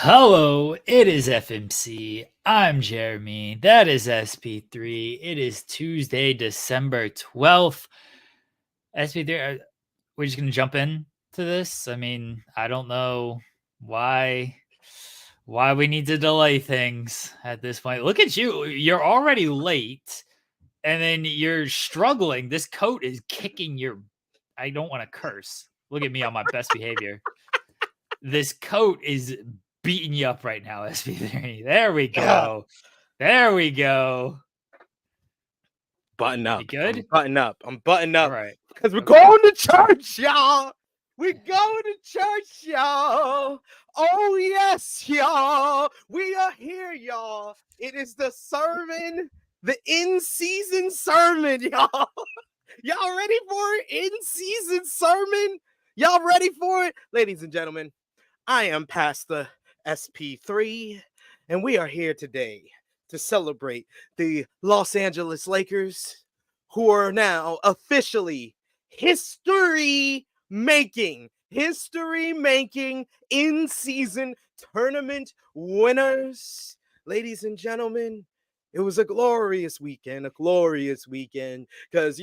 Hello, it is FMC. I'm Jeremy. That is SP3. It is Tuesday, December 12th. SP3, we're just going to jump in to this. I mean, I don't know why we need to delay things at this point. Look at you. You're already late and then you're struggling. This coat is kicking your I don't want to curse. Look at me on my best behavior. This coat is beating you up right now, SP3. There we go. There we go. Button up. You good? I'm button up. All right. Because we're going to church, y'all. We're going to church, y'all. Oh, yes, y'all. We are here, y'all. It is the sermon, the in-season sermon, y'all. Y'all ready for it? In-season sermon? Y'all ready for it? Ladies and gentlemen, I am Pastor SP3, and we are here today to celebrate the Los Angeles Lakers, who are now officially history-making in-season tournament winners. Ladies and gentlemen, it was a glorious weekend, because,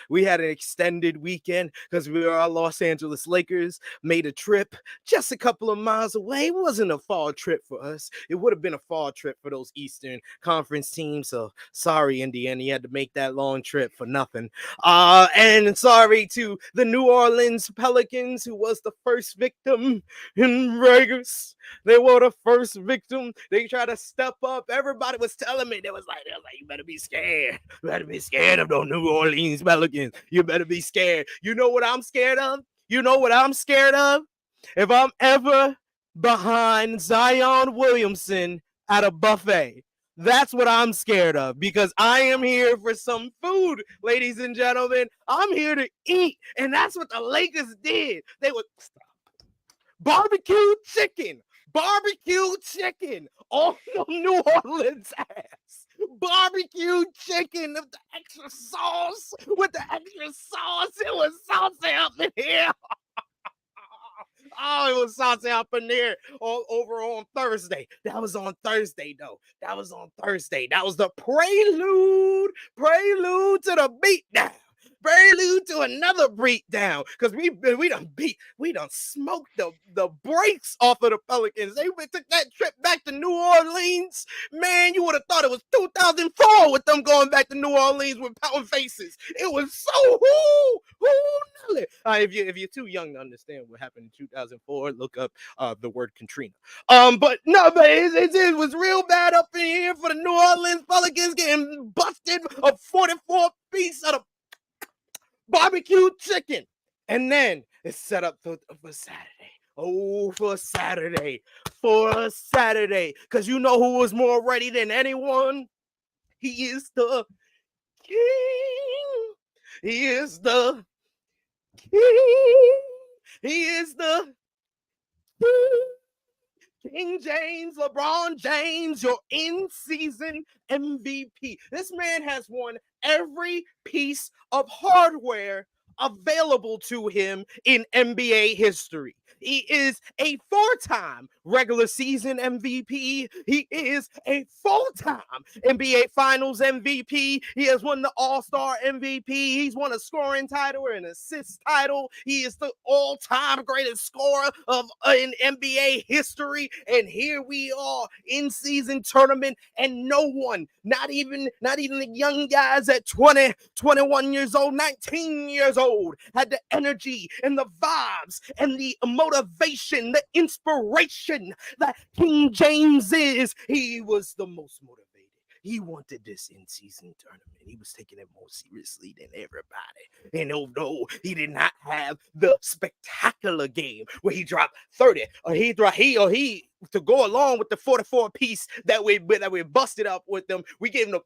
we had an extended weekend because we were our Los Angeles Lakers, made a trip just a couple of miles away. It wasn't a fall trip for us. It would have been a fall trip for those Eastern Conference teams. So sorry, Indiana, you had to make that long trip for nothing. And sorry to the New Orleans Pelicans, who was the first victim in Vegas. They were the first victim. They tried to step up. Everybody was telling me, they was like, you better be scared. You better be scared of those New Orleans Pelicans. You better be scared. You know what I'm scared of? If I'm ever behind Zion Williamson at a buffet, that's what I'm scared of, because I am here for some food, ladies and gentlemen. I'm here to eat, and that's what the Lakers did. They would barbecue chicken on the New Orleans ass. Barbecue chicken with the extra sauce. It was saucy up in here. Oh, it was saucy up in there over on Thursday. That was on Thursday, though. That was the prelude to the beatdown. Prelude to another beatdown, because we done smoked the brakes off of the Pelicans. They took that trip back to New Orleans. Man, you would have thought it was 2004 with them going back to New Orleans with pound faces. It was so Nelly. If you're too young to understand what happened in 2004, look up the word Katrina. But it was real bad up in here for the New Orleans Pelicans, getting busted a 44-piece of the barbecue chicken. And then it's set up for Saturday. Oh, for Saturday. Because you know who was more ready than anyone? He is the king. He is the King James, LeBron James, your in-season MVP. This man has won every piece of hardware available to him in NBA history. He is a four-time regular season MVP. He is a full-time NBA Finals MVP. He has won the All-Star MVP. He's won a scoring title and an assist title. He is the all-time greatest scorer in NBA history. And here we are in season tournament, and no one, not even the young guys at 20, 21 years old, 19 years old, had the energy and the vibes and the motivation, the inspiration that King James is. He was the most motivated. He wanted this in-season tournament. He was taking it more seriously than everybody. And although he did not have the spectacular game where he dropped 30, or he to go along with the 44 piece that we busted up with them, we gave him the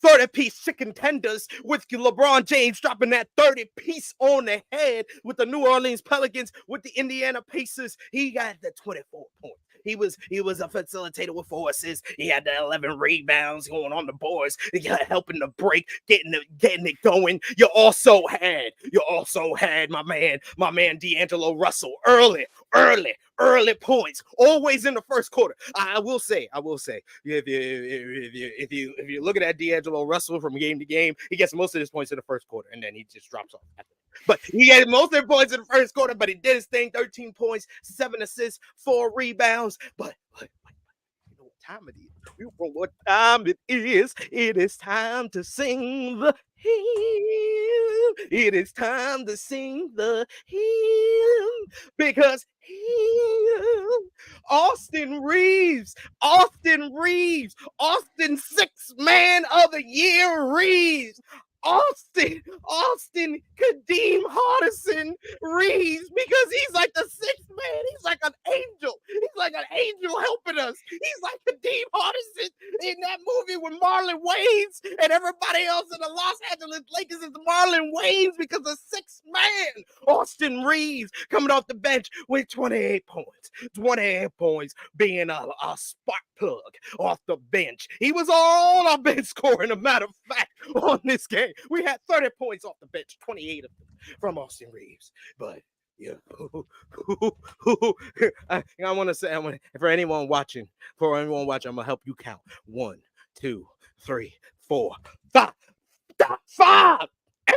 30-piece chicken tenders with LeBron James dropping that 30-piece on the head with the New Orleans Pelicans, with the Indiana Pacers. He got the 24 points. He was a facilitator with 4 assists. He had the 11 rebounds going on the boards, helping the break, getting it going. You also had my man D'Angelo Russell early points, always in the first quarter. I will say, if you look at D'Angelo Russell from game to game, he gets most of his points in the first quarter, and then he just drops off. But he had most of the points in the first quarter, but he did his thing: 13 points, 7 assists, 4 rebounds. But you know what time it is? You know what time it is? It is time to sing the hymn. It is time to sing the hymn, because Austin Reeves, Austin 6-man of the year Reeves. Austin Kadeem Hardison Reeves, because he's like the 6th man. He's like an angel. He's like an angel helping us. He's like Kadeem Hardison in that movie with Marlon Wayans, and everybody else in the Los Angeles Lakers is Marlon Wayans because the 6th man, Austin Reeves, coming off the bench with 28 points. 28 points, being a spark plug off the bench. He was all on our bench scoring, a matter of fact, on this game. We had 30 points off the bench, 28 of them from Austin Reeves. But yeah, I want to say, for anyone watching, I'm gonna help you count. 1, 2, 3, 4, 5. Top 5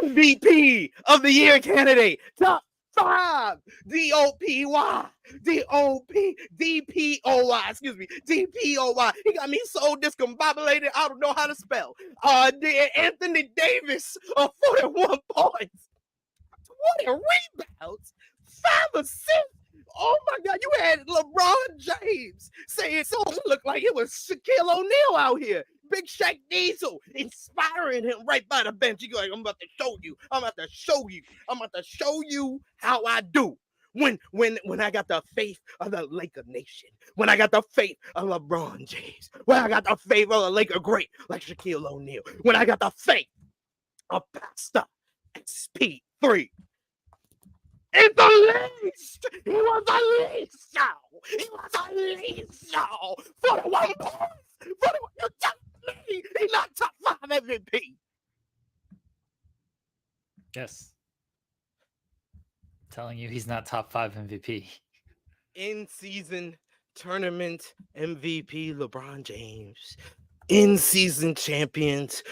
MVP of the year candidate. Top 5 DPOY. He got me so discombobulated, I don't know how to spell. Anthony Davis, 41 points, 20 rebounds, 5 assists. Oh my God, you had LeBron James saying so it looked like it was Shaquille O'Neal out here. Big Shaq Diesel inspiring him right by the bench. He's like, I'm about to show you how I do. When I got the faith of the Laker Nation, when I got the faith of LeBron James, when I got the faith of a Laker great like Shaquille O'Neal, when I got the faith of Pastor SP3. It's the least. He was the least, y'all. 41 points. 41. You tell me he's not top 5 MVP. Yes. I'm telling you, he's not top 5 MVP. In-season tournament MVP LeBron James. In-season champions,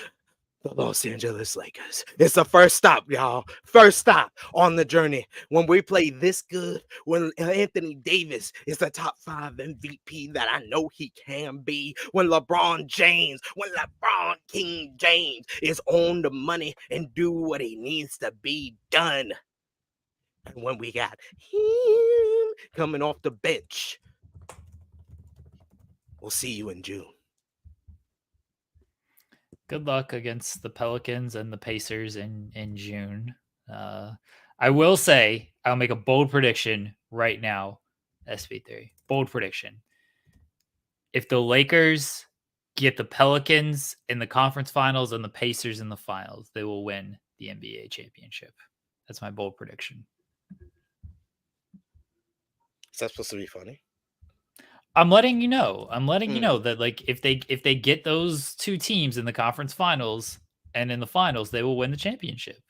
the Los Angeles Lakers. It's the first stop, y'all. First stop on the journey. When we play this good, when Anthony Davis is the top 5 MVP that I know he can be, when LeBron King James is on the money and do what he needs to be done. And when we got him coming off the bench, we'll see you in June. Good luck against the Pelicans and the Pacers in June. I will say, I'll make a bold prediction right now, SP3. Bold prediction. If the Lakers get the Pelicans in the conference finals and the Pacers in the finals, they will win the NBA championship. That's my bold prediction. Is that supposed to be funny? I'm letting you know. You know that, like, if they get those 2 teams in the conference finals and in the finals, they will win the championship.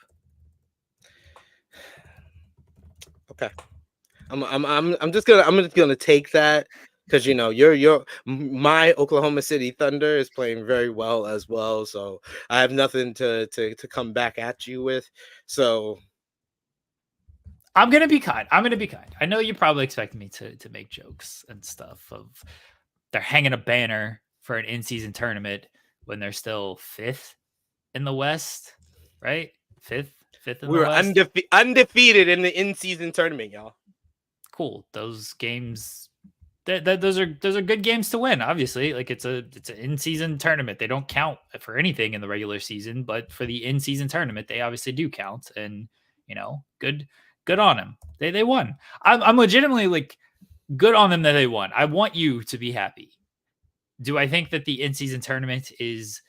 Okay, I'm just gonna take that, because you know my Oklahoma City Thunder is playing very well as well, so I have nothing to come back at you with. So I'm gonna be kind. I know you probably expect me to make jokes and stuff of they're hanging a banner for an in-season tournament when they're still 5th in the West, right? 5th in the West. We're undefeated in the in-season tournament, y'all. Cool. Those games, those are good games to win. Obviously, like it's an in-season tournament. They don't count for anything in the regular season, but for the in-season tournament, they obviously do count. And good on them. They won. I'm legitimately like good on them that they won. I want you to be happy. Do I think that the in-season tournament is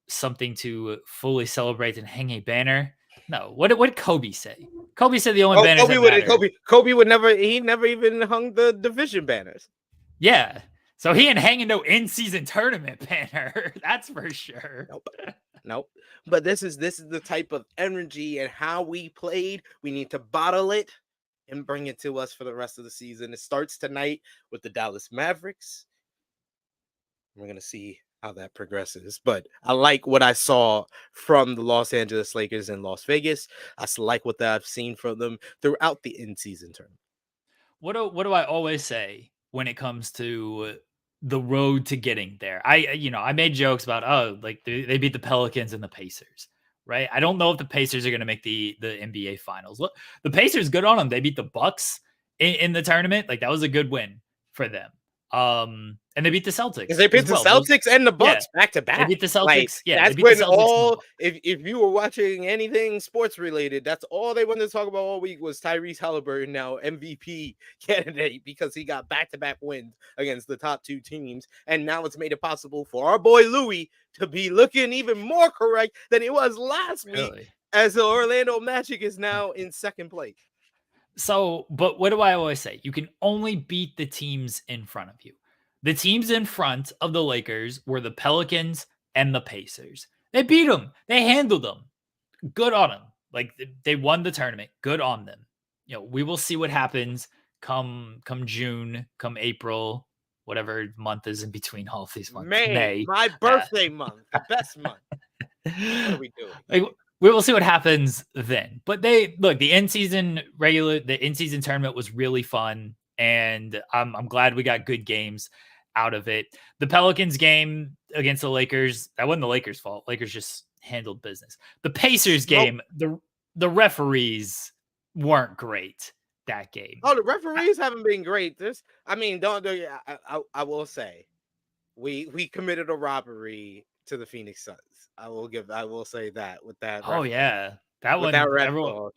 something to fully celebrate and hang a banner? No. What did Kobe say? Kobe said the only banners that matter. Kobe would never. He never even hung the division banners. Yeah. So he ain't hanging no in-season tournament banner. That's for sure. Nope. But this is the type of energy and how we played. We need to bottle it and bring it to us for the rest of the season. It starts tonight with the Dallas Mavericks. We're gonna see how that progresses. But I like what I saw from the Los Angeles Lakers in Las Vegas. Like what I've seen from them throughout the in-season tournament. What do I always say when it comes to the road to getting there? I made jokes about, oh, like they beat the Pelicans and the Pacers, right? I don't know if the Pacers are going to make the NBA Finals. Look, the Pacers, good on them. They beat the Bucks in the tournament. Like that was a good win for them. And they beat the Because Celtics they as beat the well. Those, Celtics and the yeah, Bucks back to they back. beat the Like Celtics. Yeah, they that's beat the when Celtics and the all Bucks. if you were watching anything sports related, that's all they wanted to talk about all week was Tyrese Halliburton now MVP candidate because he got back to back wins against the top two teams, and now it's made it possible for our boy Louis to be looking even more correct than he was last week, Really. as the Orlando Magic is now in second place. So, but what do I always say? You can only beat the teams in front of you. The teams in front of the Lakers were the Pelicans and the Pacers. They beat them. They handled them. Good on them. Like they won the tournament. Good on them. We will see what happens come June, come April, whatever month is in between all of these months. May, May. my birthday month, the best month. What are we doing? Like we will see what happens then. But they look, the in-season tournament was really fun, and I'm glad we got good games out of it. The Pelicans game against the Lakers, that wasn't the Lakers' fault. Lakers just handled business. The Pacers Smoke. game, the referees weren't great that game. Oh, the referees haven't been great. I will say, we committed a robbery to the Phoenix Suns. I will say that with that Oh ref, yeah, that with that one, ref everyone. call.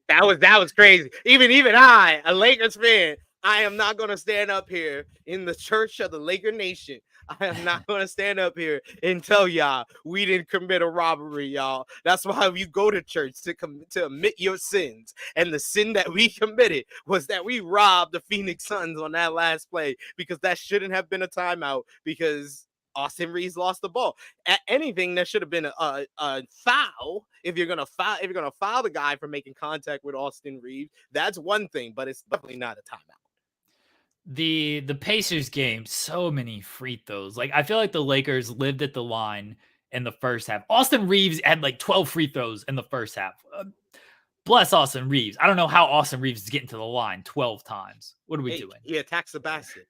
That was crazy. Even I, a Lakers fan, I am not gonna stand up here in the church of the Laker Nation. I am not gonna stand up here and tell y'all we didn't commit a robbery, y'all. That's why you go to church to admit your sins. And the sin that we committed was that we robbed the Phoenix Suns on that last play because that shouldn't have been a timeout because Austin Reeves lost the ball. At anything that should have been a foul. If you're gonna foul the guy for making contact with Austin Reeves, that's one thing, but it's definitely not a timeout. The Pacers game, so many free throws. Like I feel like the Lakers lived at the line in the first half. Austin Reeves had like 12 free throws in the first half. Bless Austin Reeves. I don't know how Austin Reeves is getting to the line 12 times. What are we doing? He attacks the basket.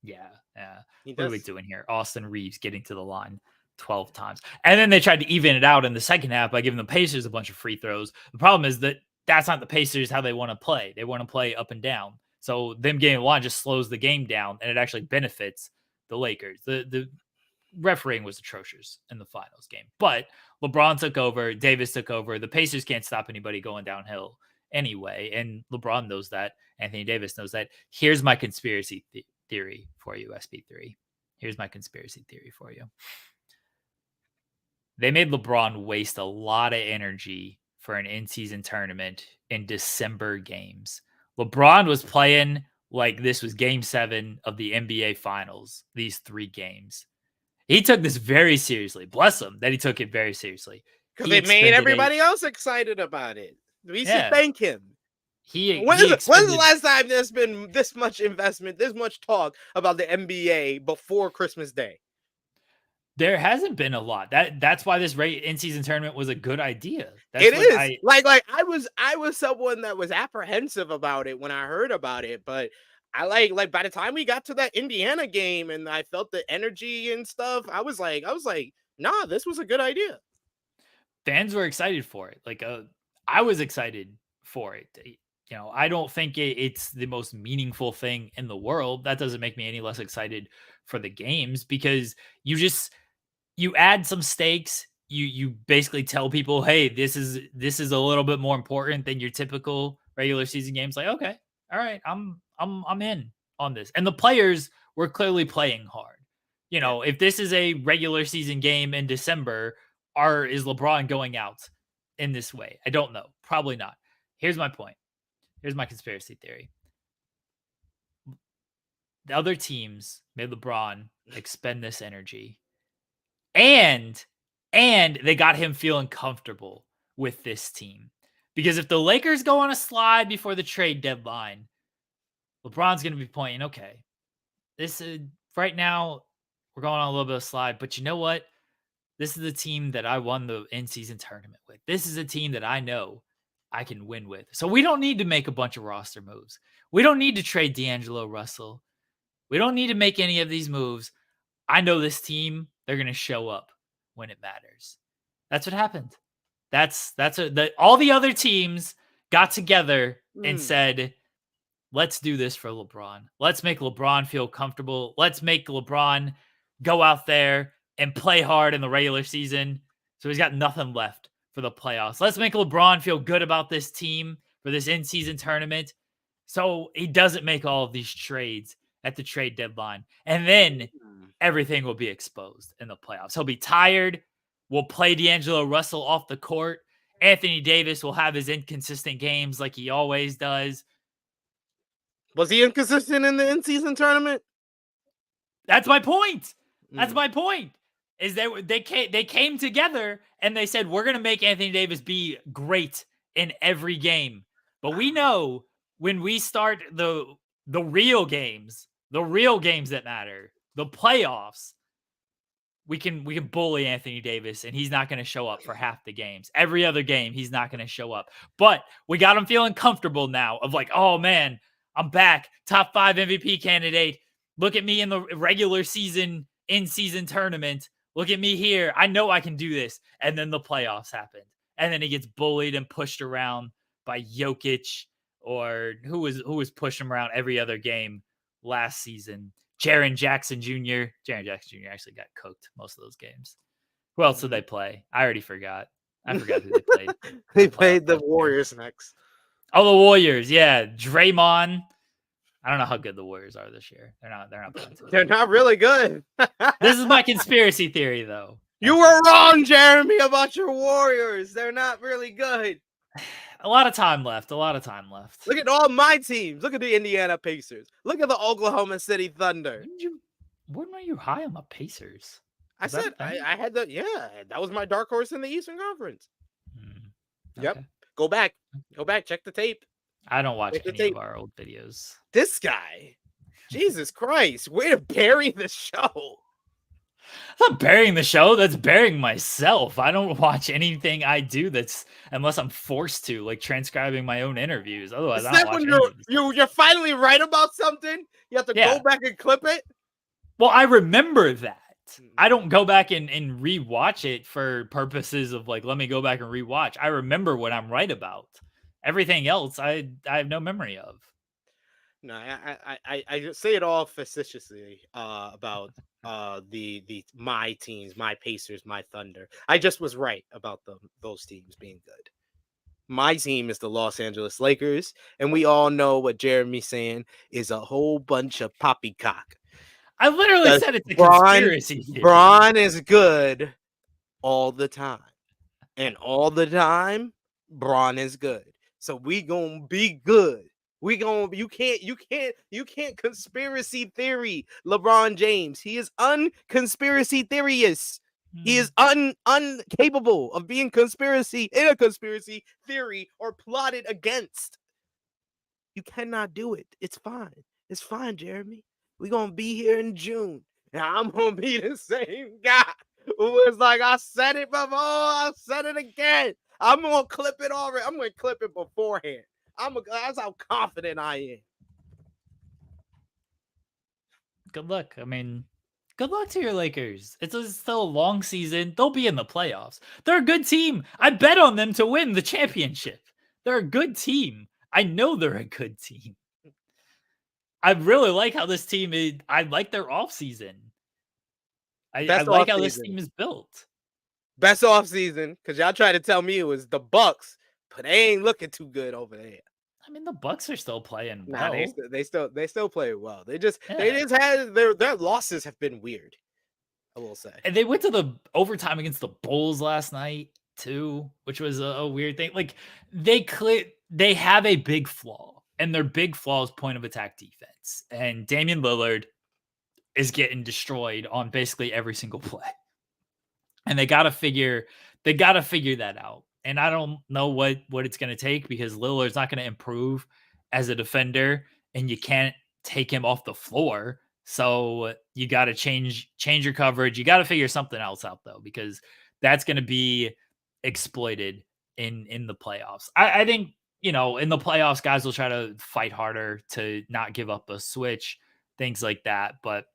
Yeah. What are we doing here? Austin Reeves getting to the line 12 times. And then they tried to even it out in the second half by giving the Pacers a bunch of free throws. The problem is that that's not the Pacers how they want to play. They want to play up and down. So them getting the line just slows the game down, and it actually benefits the Lakers. The refereeing was atrocious in the finals game. But LeBron took over. Davis took over. The Pacers can't stop anybody going downhill anyway. And LeBron knows that. Anthony Davis knows that. Here's my conspiracy theory for you, SP3. Here's my conspiracy theory for you. They made LeBron waste a lot of energy for an in-season tournament in December games. LeBron was playing like this was game 7 of the NBA Finals, these 3 games. He took this very seriously. Bless him that he took it very seriously. Because it made everybody else excited about it. We should thank him. When's the last time there's been this much investment, this much talk about the NBA before Christmas Day? There hasn't been a lot. That's why this in-season tournament was a good idea. It is. I was someone that was apprehensive about it when I heard about it, but I like by the time we got to that Indiana game and I felt the energy and stuff, I was like, nah, this was a good idea. Fans were excited for it. Like I was excited for it. I don't think it's the most meaningful thing in the world. That doesn't make me any less excited for the games because you add some stakes. You basically tell people, hey, this is a little bit more important than your typical regular season games. Like, okay, all right, I'm in on this. And the players were clearly playing hard. If this is a regular season game in December, is LeBron going out in this way? I don't know. Probably not. Here's my point. Here's my conspiracy theory. the other teams made LeBron expend this energy. And they got him feeling comfortable with this team. Because if the Lakers go on a slide before the trade deadline, LeBron's going to be pointing, okay, this is right now we're going on a little bit of slide, but you know what? This is the team that I won the in-season tournament with. This is a team that I know I can win with. So we don't need to make a bunch of roster moves. We don't need to trade D'Angelo Russell. We don't need to make any of these moves. I know this team, they're going to show up when it matters. That's what happened. All the other teams got together and said, let's do this for LeBron. Let's make LeBron feel comfortable. Let's make LeBron go out there and play hard in the regular season. So he's got nothing left for the playoffs. Let's make LeBron feel good about this team for this in-season tournament. So he doesn't make all of these trades at the trade deadline. And then everything will be exposed in the playoffs. He'll be tired. We'll play D'Angelo Russell off the court. Anthony Davis will have his inconsistent games like he always does. Was he inconsistent in the in-season tournament? That's my point. That's my point. Is they came together and they said, we're going to make Anthony Davis be great in every game. But we know when we start the real games that matter, the playoffs, we can bully Anthony Davis and he's not going to show up for half the games. Every other game, he's not going to show up. But we got him feeling comfortable now of like, oh man, I'm back. Top 5 MVP candidate. Look at me in the regular season, in-season tournament. Look at me here. I know I can do this. And then the playoffs happened. And then he gets bullied and pushed around by Jokic, or who was pushing him around every other game last season. Jaren Jackson Jr. Jaren Jackson Jr. actually got cooked most of those games. Who else did they play? I already forgot. I forgot who they played. They played the Warriors next. Oh, the Warriors. Yeah. Draymond. I don't know how good the Warriors are this year. They're not playing too. They're not really good. This is my conspiracy theory, though. You were wrong, Jeremy, about your Warriors. They're not really good. A lot of time left. Look at all my teams. Look at the Indiana Pacers. Look at the Oklahoma City Thunder. When were you high on the Pacers? I said I had that was my dark horse in the Eastern Conference. Okay. Yep. Go back. Check the tape. I don't watch any of our old videos. This guy. Jesus Christ. Way to bury the show. I'm not burying the show. That's burying myself. I don't watch anything I do unless I'm forced to, like transcribing my own interviews. Otherwise, I don't watch when you're finally right about something, you have to go back and clip it? Well, I remember that. I don't go back and rewatch it for purposes of like, let me go back and rewatch. I remember what I'm right about. Everything else, I have no memory of. No, I say it all facetiously about my teams, my Pacers, my Thunder. I just was right about those teams being good. My team is the Los Angeles Lakers, and we all know what Jeremy's saying is a whole bunch of poppycock. I literally said it's a conspiracy theory. Bron is good all the time, and all the time, Bron is good. So we gonna be good. You can't conspiracy theory LeBron James. He is unconspiracy theorist. He is incapable of being in a conspiracy theory or plotted against. You cannot do it. It's fine. It's fine, Jeremy. We're gonna be here in June. And I'm gonna be the same guy who was like, I said it before, I said it again. I'm gonna clip it already. I'm gonna clip it beforehand. That's how confident I am. Good luck. I mean, good luck to your Lakers. It's still a long season. They'll be in the playoffs. They're a good team. I bet on them to win the championship. They're a good team. I know they're a good team. I really like how this team is. I like their offseason. I like how this team is built. Best offseason, because y'all tried to tell me it was the Bucks, but they ain't looking too good over there. I mean, the Bucks are still playing well. They still play well. They just had their losses have been weird, I will say. And they went to the overtime against the Bulls last night too, which was a weird thing. Like they have a big flaw. and their big flaw is point of attack defense. And Damian Lillard is getting destroyed on basically every single play. And they gotta figure that out. And I don't know what it's gonna take because Lillard's not gonna improve as a defender, and you can't take him off the floor. So you gotta change your coverage. You gotta figure something else out though, because that's gonna be exploited in the playoffs. I think, in the playoffs, guys will try to fight harder to not give up a switch, things like that. But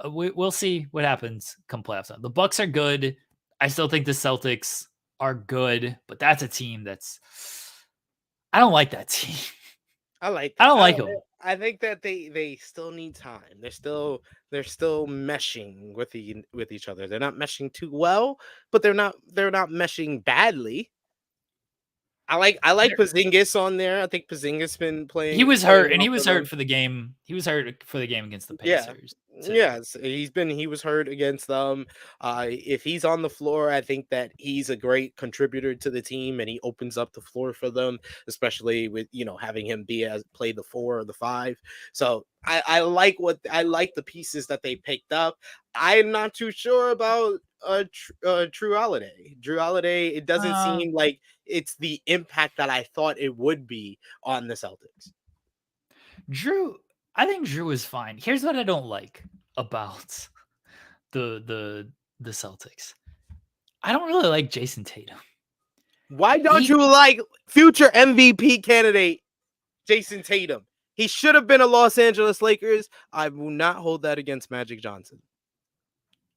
we'll see what happens come playoffs time. The Bucks are good. I still think the Celtics are good, but that's a team that's I don't like that team. I don't like them. I think that they still need time. They're still meshing with each other. They're not meshing too well, but they're not meshing badly. I like Porzingis on there. I think Porzingis been playing. He was hurt, and he was hurt for the game. He was hurt for the game against the Pacers. Yes, he was hurt against them. If he's on the floor, I think that he's a great contributor to the team, and he opens up the floor for them, especially with having him play the 4 or the 5. So I like the pieces that they picked up. I'm not too sure about Drew Holiday. Drew Holiday, it doesn't seem like it's the impact that I thought it would be on the Celtics. I think Drew is fine. Here's what I don't like about the Celtics. I don't really like Jason Tatum. Why don't you like future MVP candidate Jason Tatum? He should have been a Los Angeles Lakers. I will not hold that against Magic Johnson.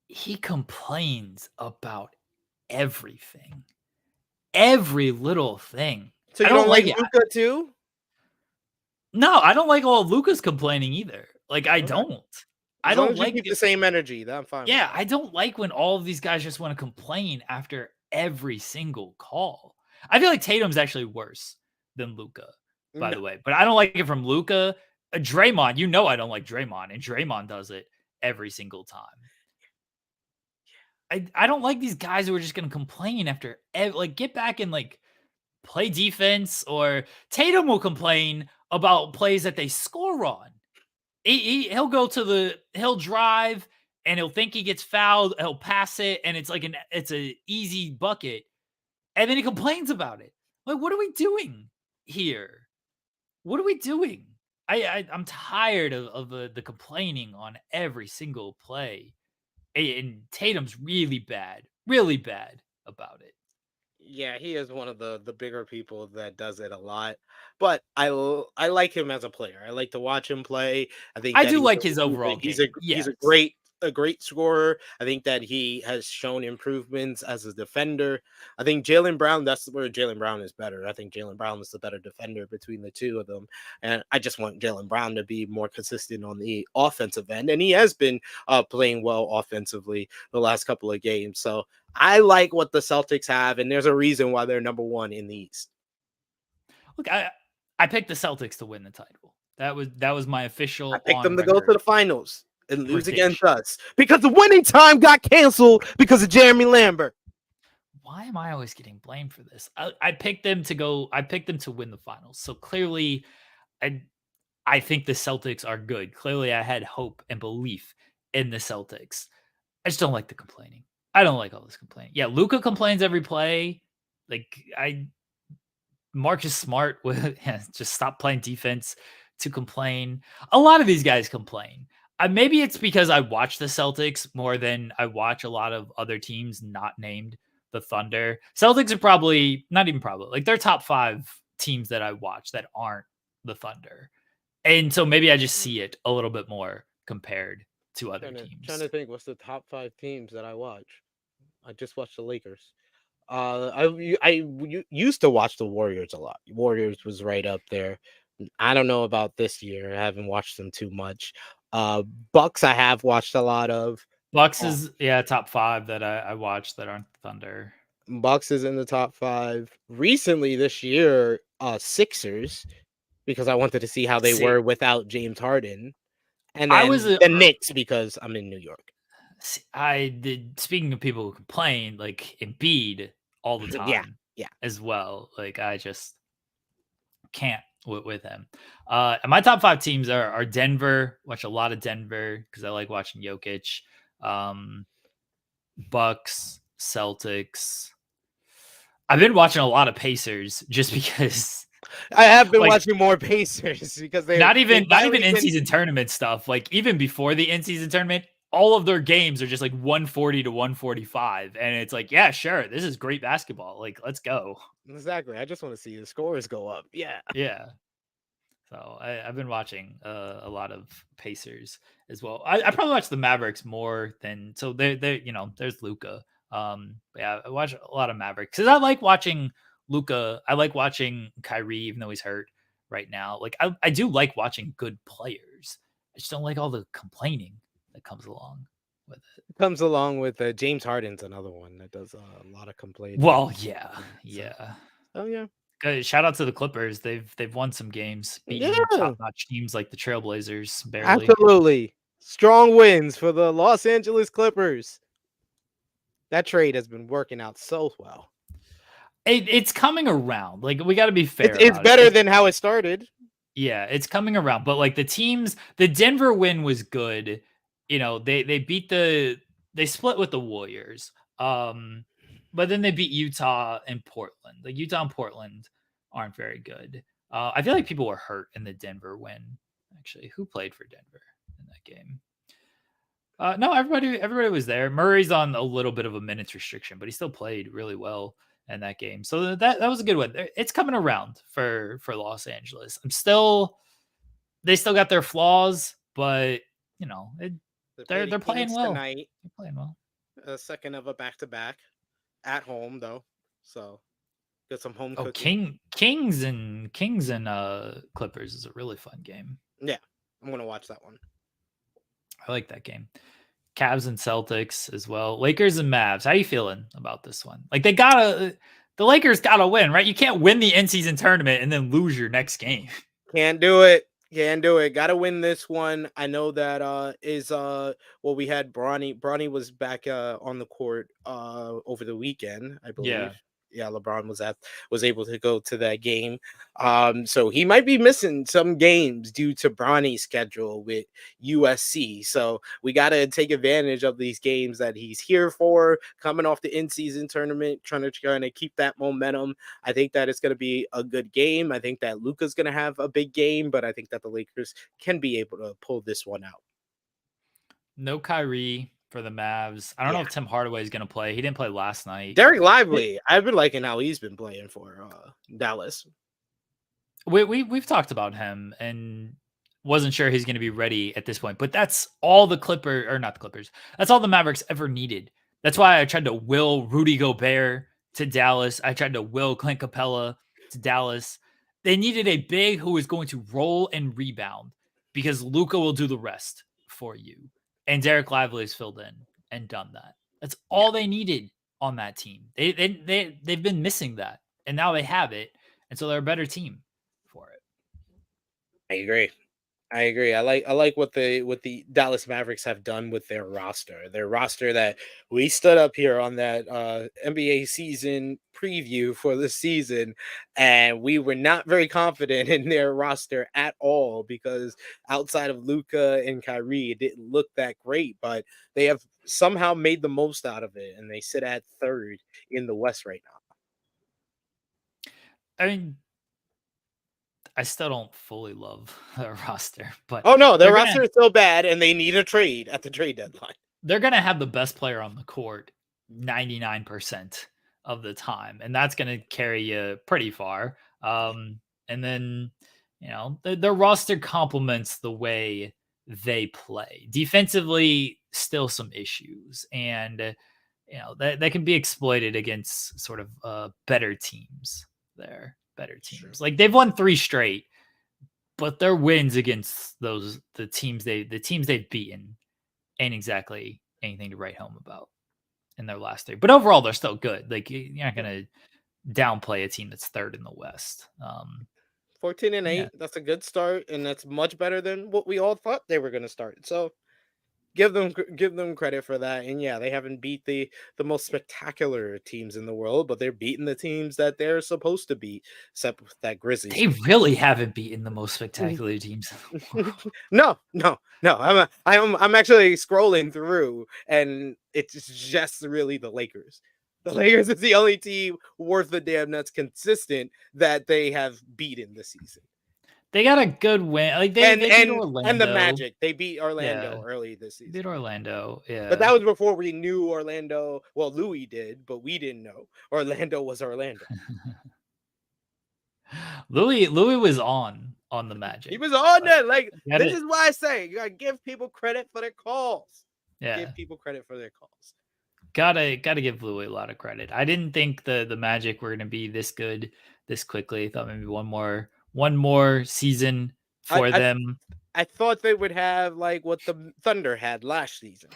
He complains about everything. Every little thing. So you don't like Luka too? No, I don't like all Luka's complaining either. Like, I don't. I don't like the same energy. I'm fine. Yeah, I don't like when all of these guys just want to complain after every single call. I feel like Tatum's actually worse than Luka, by the way. But I don't like it from Luka. Draymond, I don't like Draymond, and Draymond does it every single time. I don't like these guys who are just going to complain after get back and play defense. Or Tatum will complain about plays that they score on. He'll drive and he'll think he gets fouled. He'll pass it and it's it's an easy bucket, and then he complains about it. Like, what are we doing here? What are we doing? I'm tired of the complaining on every single play. And Tatum's really bad about it. Yeah, he is one of the bigger people that does it a lot. But I like him as a player. I like to watch him play. I do like his overall game. He's a great scorer. I think that he has shown improvements as a defender. I think Jaylen Brown, that's where Jaylen Brown is better. I think Jaylen Brown is the better defender between the two of them. And I just want Jaylen Brown to be more consistent on the offensive end. And he has been playing well offensively the last couple of games. So I like what the Celtics have, and there's a reason why they're number 1 in the East. Look, I picked the Celtics to win the title. That was my official. I picked them to go to the finals and lose against us because the winning time got canceled because of Jeremy Lambert. Why am I always getting blamed for this? I picked them to go. I picked them to win the finals. So clearly, I think the Celtics are good. Clearly, I had hope and belief in the Celtics. I just don't like the complaining. I don't like all this complaining. Yeah, Luka complains every play. Marcus Smart will just stop playing defense to complain. A lot of these guys complain. Maybe it's because I watch the Celtics more than I watch a lot of other teams not named the Thunder. Celtics are probably, not even probably, they're top 5 teams that I watch that aren't the Thunder. And so maybe I just see it a little bit more compared to other teams. Trying to think what's the top 5 teams that I watch. I just watched the Lakers. I used to watch the Warriors a lot. Warriors was right up there. I don't know about this year. I haven't watched them too much. Bucks I have watched a lot of. Bucks is top 5 that I watched that aren't Thunder. Bucks is in the top 5. Recently this year, Sixers, because I wanted to see how they were without James Harden. And then the Knicks because I'm in New York. Speaking of people who complain, Embiid all the time, yeah, as well. I just can't with him. And my top 5 teams are Denver. Watch a lot of Denver because I like watching Jokic. Bucks, Celtics. I've been watching a lot of Pacers just because I have been like watching more Pacers because they not even finally been. in-season tournament stuff. Like even before the in-season tournament, all of their games are just like 140 to 145. And it's like, yeah, sure, this is great basketball. Like, let's go. Exactly. I just want to see the scores go up. Yeah. Yeah. So I've been watching a lot of Pacers as well. I probably watch the Mavericks more than so they you know there's Luca. But yeah, I watch a lot of Mavericks because I like watching Luca. I like watching Kyrie even though he's hurt right now. Like I do like watching good players. I just don't like all the complaining that comes along with it. Comes along with James Harden's another one that does a lot of complaining. Well, yeah, So, yeah. oh yeah. Shout out to the Clippers. They've won some games, beating Yeah. top-notch teams like the Trailblazers barely. Absolutely. Strong wins for the Los Angeles Clippers. That trade has been working out so well. It's coming around. Like we got to be fair. It's about better it. than how it started. Yeah, it's coming around. But like the teams, the Denver win was good. You know, they beat they split with the Warriors. But then they beat Utah and Portland. Like Utah and Portland aren't very good. I feel like people were hurt in the Denver win. Actually, who played for Denver in that game? No, everybody was there. Murray's on a little bit of a minutes restriction, but he still played really well in that game. So that was a good one. It's coming around for Los Angeles. They still got their flaws, but you know they're playing well. Tonight. They're playing well. A second of a back-to-back at home though, so get some home Oh, cooking. Kings and Clippers is a really fun game. Yeah, I'm gonna watch that one. I like that game. Cavs and Celtics as well. Lakers and Mavs. How you feeling about this one? Like the Lakers gotta win, right? You can't win the in-season tournament and then lose your next game. Can't do it. Can't do it. Gotta win this one. I know that we had Bronny. Bronny was back on the court over the weekend, I believe. Yeah. Yeah, LeBron was able to go to that game. So he might be missing some games due to Bronny's schedule with USC. So we gotta take advantage of these games that he's here for, coming off the in-season tournament, trying to keep that momentum. I think that it's gonna be a good game. I think that Luka's gonna have a big game, but I think that the Lakers can be able to pull this one out. No Kyrie for the Mavs. I don't know if Tim Hardaway is going to play. He didn't play last night. Derek Lively, I've been liking how he's been playing for Dallas. We've talked about him and wasn't sure he's going to be ready at this point. But that's all the not the Clippers. That's all the Mavericks ever needed. That's why I tried to will Rudy Gobert to Dallas. I tried to will Clint Capella to Dallas. They needed a big who is going to roll and rebound because Luka will do the rest for you. And Derek Lively has filled in and done that. That's all they needed on that team. They've been missing that, and now they have it, and so they're a better team for it. I agree. I like what the Dallas Mavericks have done with their roster. Their roster that we stood up here on that NBA season preview for the season, and we were not very confident in their roster at all because outside of Luka and Kyrie, it didn't look that great. But they have somehow made the most out of it, and they sit at third in the West right now. I mean, I still don't fully love their roster, but oh no, their roster is so bad, and they need a trade at the trade deadline. They're gonna have the best player on the court 99% of the time, and that's gonna carry you pretty far. And then their roster complements the way they play. Defensively, still some issues, and that can be exploited against sort of better teams. There. Better teams. Sure. Like they've won 3 straight, but their wins against the teams they've beaten ain't exactly anything to write home about in their last 3. But overall, they're still good. Like you're not gonna downplay a team that's third in the West. 14-8. That's a good start, and that's much better than what we all thought they were gonna start. So Give them credit for that. And yeah, they haven't beat the most spectacular teams in the world, but they're beating the teams that they're supposed to beat, except with that Grizzlies. They really haven't beaten the most spectacular teams in the world. No. I'm actually scrolling through, and it's just really the Lakers. The Lakers is the only team worth the damn that's consistent that they have beaten this season. They got a good win. Like they beat Orlando. And the Magic. They beat Yeah. Orlando early this season. Beat Orlando. Yeah. But that was before we knew Orlando. Well, Louis did, but we didn't know Orlando was Orlando. Louis was on the Magic. He was on that. Like, this is why I say you gotta give people credit for their calls. Yeah. Give people credit for their calls. Gotta give Louis a lot of credit. I didn't think the Magic were gonna be this good this quickly. I thought maybe one more season for them. I thought they would have like what the Thunder had last season.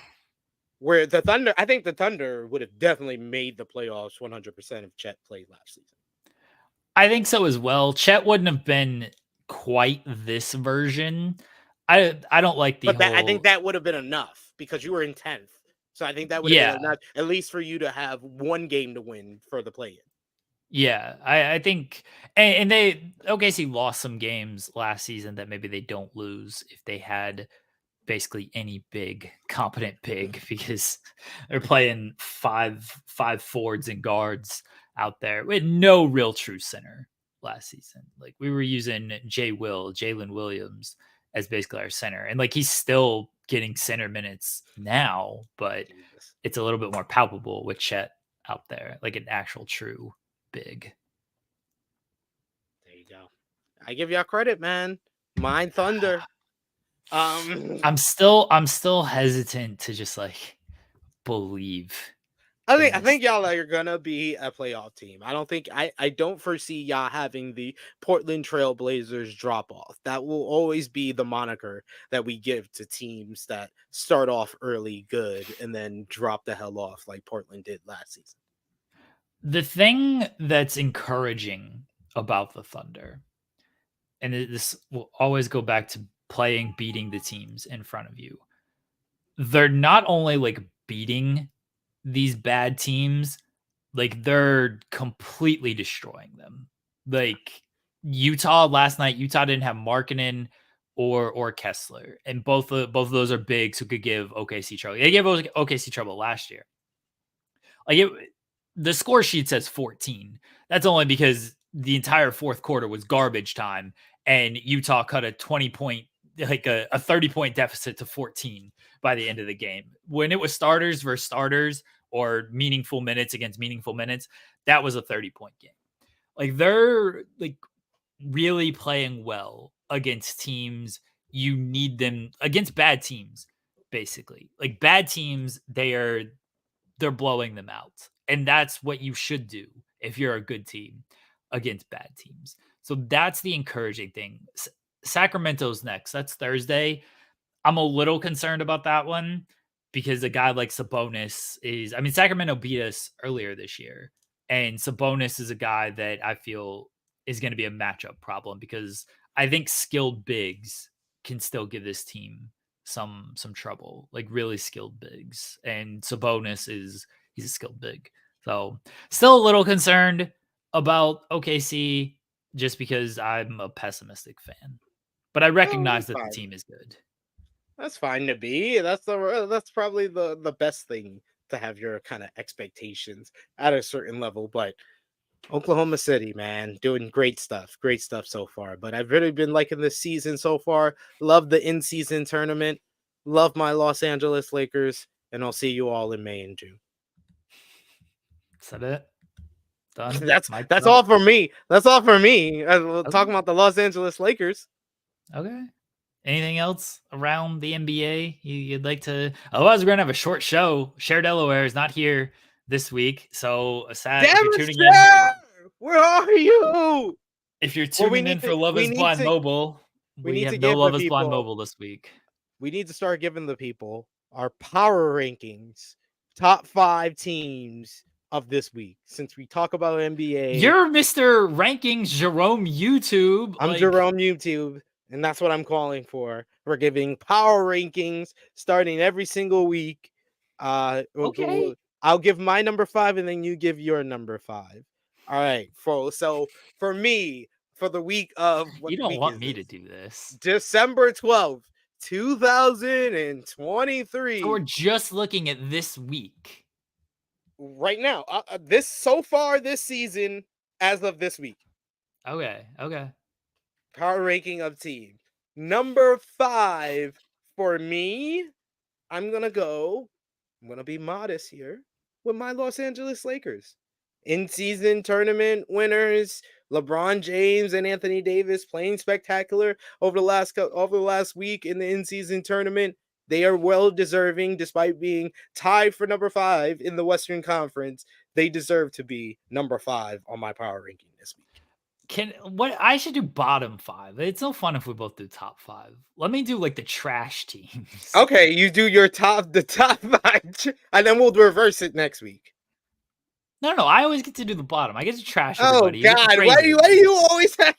Where I think the Thunder would have definitely made the playoffs 100% if Chet played last season. I think so as well. Chet wouldn't have been quite this version. I don't like the I think that would have been enough because you were in 10th. So I think that would have been enough, at least for you to have one game to win for the play-in. Yeah, I think, and they OKC lost some games last season that maybe they don't lose if they had basically any big competent big, because they're playing five forwards and guards out there with no real true center last season. Like we were using Jalen Williams as basically our center, and like he's still getting center minutes now, but it's a little bit more palpable with Chet out there, like an actual true big. There you go. I give y'all credit, man. Mine Thunder. I'm still hesitant to just like believe. I think y'all are gonna be a playoff team. I don't foresee y'all having the Portland Trail Blazers drop off. That will always be the moniker that we give to teams that start off early good and then drop the hell off like Portland did last season. The thing that's encouraging about the Thunder, and this will always go back to beating the teams in front of you. They're not only like beating these bad teams, like they're completely destroying them. Like Utah last night, Utah didn't have Markkanen or Kessler, and both of those are bigs who could give OKC trouble. They gave OKC trouble last year. Like the score sheet says 14. That's only because the entire fourth quarter was garbage time, and Utah cut a 20-point, like a 30-point deficit to 14 by the end of the game. When it was starters versus starters or meaningful minutes against meaningful minutes, that was a 30-point game. Like they're like really playing well against teams. You need them against bad teams, basically. Like bad teams, they're blowing them out. And that's what you should do if you're a good team against bad teams. So that's the encouraging thing. Sacramento's next. That's Thursday. I'm a little concerned about that one because a guy like Sabonis is, I mean, Sacramento beat us earlier this year. And Sabonis is a guy that I feel is going to be a matchup problem because I think skilled bigs can still give this team some trouble, like really skilled bigs. And Sabonis he's a skilled big. So still a little concerned about OKC just because I'm a pessimistic fan. But I recognize that the team is good. That's fine to be. That's probably the best thing to have your kind of expectations at a certain level. But Oklahoma City, man, doing great stuff so far. But I've really been liking this season so far. Love the in-season tournament. Love my Los Angeles Lakers, and I'll see you all in May and June. Is that it? Done. That's all for me. That's all for me. We'll talk about the Los Angeles Lakers. Okay. Anything else around the NBA you'd like to? Otherwise, we're gonna have a short show. Cher Delaware is not here this week, so sad. If you're tuning in, where are you? If you're tuning in for Love Is Blind Mobile, we have no Love Is Blind Mobile this week. We need to start giving the people our power rankings, top 5 teams of this week. Since we talk about NBA, you're Mr. Rankings Jerome YouTube. I'm Jerome YouTube, and that's what I'm calling for. We're giving power rankings starting every single week. Okay. I'll give my number 5 and then you give your number 5. All right. So for me, for the week of what You don't week want is me to this? do this. December 12th, So we're 2023. just looking at this week. Right now, this so far this season, as of this week, Okay. Okay. power ranking of team. Number 5 for me, I'm gonna go. I'm gonna be modest here with my Los Angeles Lakers. In-season tournament winners, LeBron James and Anthony Davis playing spectacular over the last week in the in-season tournament. They are well deserving, despite being tied for number 5 in the Western Conference. They deserve to be number 5 on my power ranking this week. What I should do bottom 5. It's no fun if we both do top 5. Let me do like the trash teams. Okay, you do the top 5, and then we'll reverse it next week. No, I always get to do the bottom. I get to trash Oh everybody. You get to God, praise why do everybody. you always have?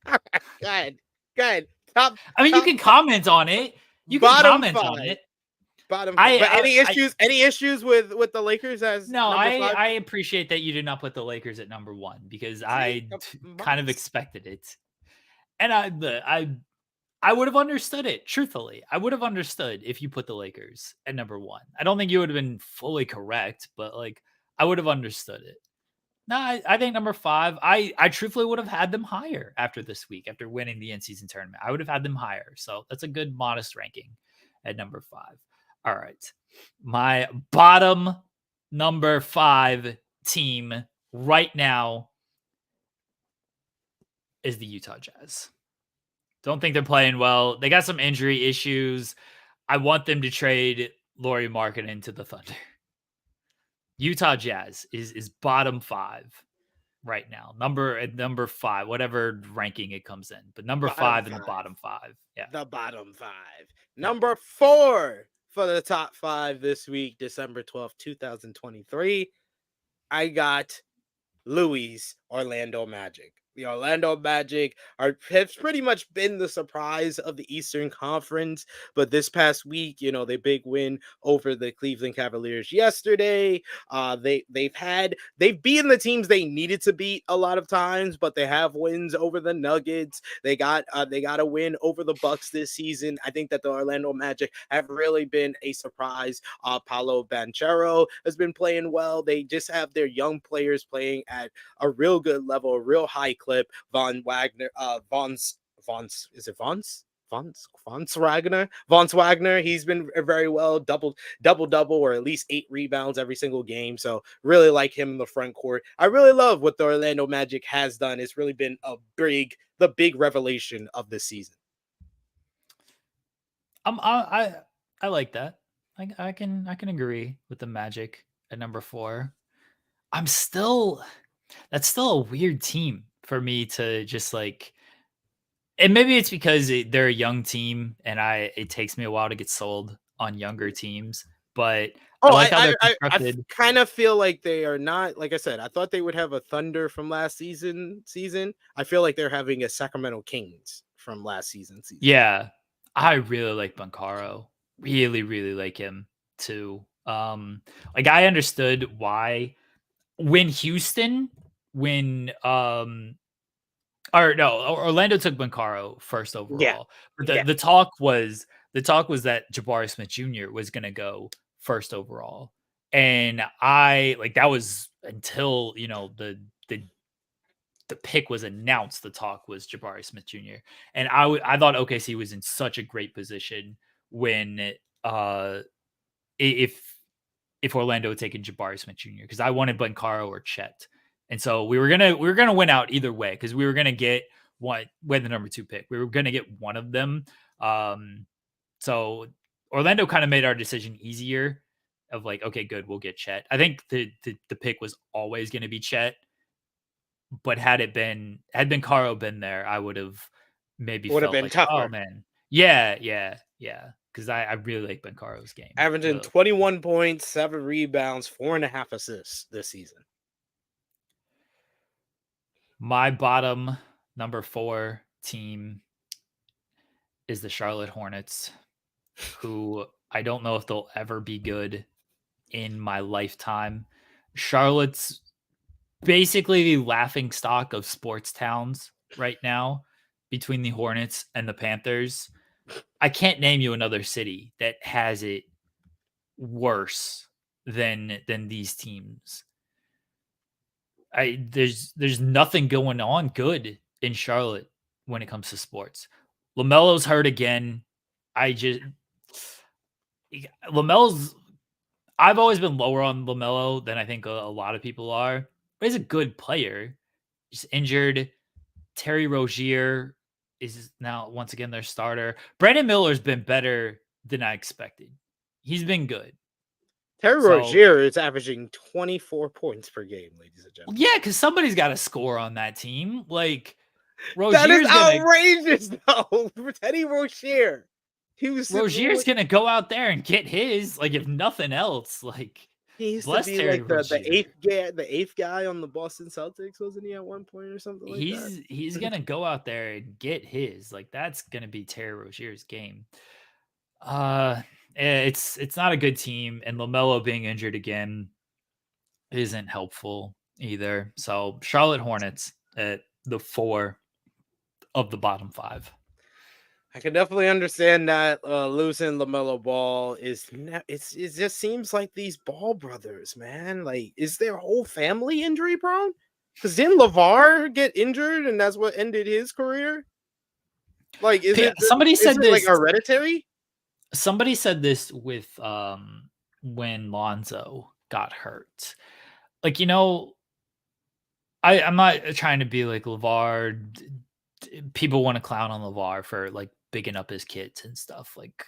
All right, go ahead, go ahead. I mean, you Top can comment on it. You can bottom comment on 5, it. bottom 5. I But I I any issues with the Lakers as no, number 5? I appreciate that you did not put the Lakers at number 1 because See, kind of modest. expected it. And I would have understood it, truthfully. I would have understood if you put the Lakers at number 1. I don't think you would have been fully correct, but, like, I would have understood it. No, I think number 5, I truthfully would have had them higher after this week, after winning the in-season tournament. I would have had them higher, so that's a good modest ranking at number 5. All right. My bottom number 5 team right now is the Utah Jazz. Don't think they're playing well. They got some injury issues. I want them to trade Lauri Markkanen to the Thunder. Utah Jazz is bottom 5 right now. Number 5, whatever ranking it comes in, but number Bottom 5 in the 5. bottom 5. Yeah. The bottom 5. Yeah. Number 4 for the top 5 this week, December 12th, 2023. I got Louis Orlando Magic. The Orlando Magic have pretty much been the surprise of the Eastern Conference, but this past week, the big win over the Cleveland Cavaliers yesterday. They've beaten the teams they needed to beat a lot of times, but they have wins over the Nuggets. They got a win over the Bucks this season. I think that the Orlando Magic have really been a surprise. Paolo Banchero has been playing well. They just have their young players playing at a real good level, a real high clip. Von Wagner, is it Vance Wagner, he's been very well, double, or at least 8 rebounds every single game. So really like him in the front court. I really love what the Orlando Magic has done. It's really been the big revelation of this season. I like that. I can agree with the Magic at number 4. That's still a weird team for me to just like, and maybe it's because they're a young team and it takes me a while to get sold on younger teams, but I Oh, like how they're constructed. kind of feel like they are not. Like I said, I thought they would have a Thunder from last season. I feel like they're having a Sacramento Kings from last season. Yeah, I really like Bancaro. Really, really like him too. Like I understood why when or no, Orlando took Bancaro first Yeah, overall, but yeah. the talk was that Jabari Smith Jr. was going to go first overall, and I like that was until the pick was announced. The talk was Jabari Smith Jr. and I thought OKC was in such a great position when if Orlando had taken Jabari Smith Jr. because I wanted Bancaro or Chet. And so we were gonna win out either way because we were gonna get the number 2 pick. We were gonna get one of them. So Orlando kind of made our decision easier of like, okay, good, we'll get Chet. I think the pick was always gonna be Chet, but had Bancaro been there, I would have maybe Would have felt been like, oh tougher. man, yeah. Because I really like Bancaro's game. Averaging Really. 21 points, 7 rebounds, 4.5 assists this season. My bottom number 4 team is the Charlotte Hornets, who I don't know if they'll ever be good in my lifetime. Charlotte's basically the laughing stock of sports towns right now between the Hornets and the Panthers. I can't name you another city that has it worse than these teams. There's nothing going on good in Charlotte when it comes to sports. LaMelo's hurt again. LaMelo's I've always been lower on LaMelo than I think a lot of people are, but he's a good player. He's injured. Terry Rozier is now once again their starter. Brandon Miller's been better than I expected. He's been good. Terry Rozier is averaging 24 points per game, ladies and gentlemen. Yeah, because somebody's got to score on that team. Like that is outrageous, though. For Teddy Rozier. Rozier's gonna go out there and get his, like, if nothing else. Like he used to be like the eighth guy on the Boston Celtics, wasn't he, at one point or something like that? He's gonna go out there and get his. Like, that's gonna be Terry Rozier's game. It's not a good team, and LaMelo being injured again isn't helpful either. So Charlotte Hornets at the 4 of the bottom 5. I can definitely understand that losing LaMelo Ball it just seems like these Ball brothers, man. Like, is their whole family injury prone? Because didn't LeVar get injured and that's what ended his career? Like, somebody said this like hereditary? Somebody said this with when Lonzo got hurt. Like, I'm not trying to be like LeVar. People want to clown on LeVar for like bigging up his kids and stuff. Like,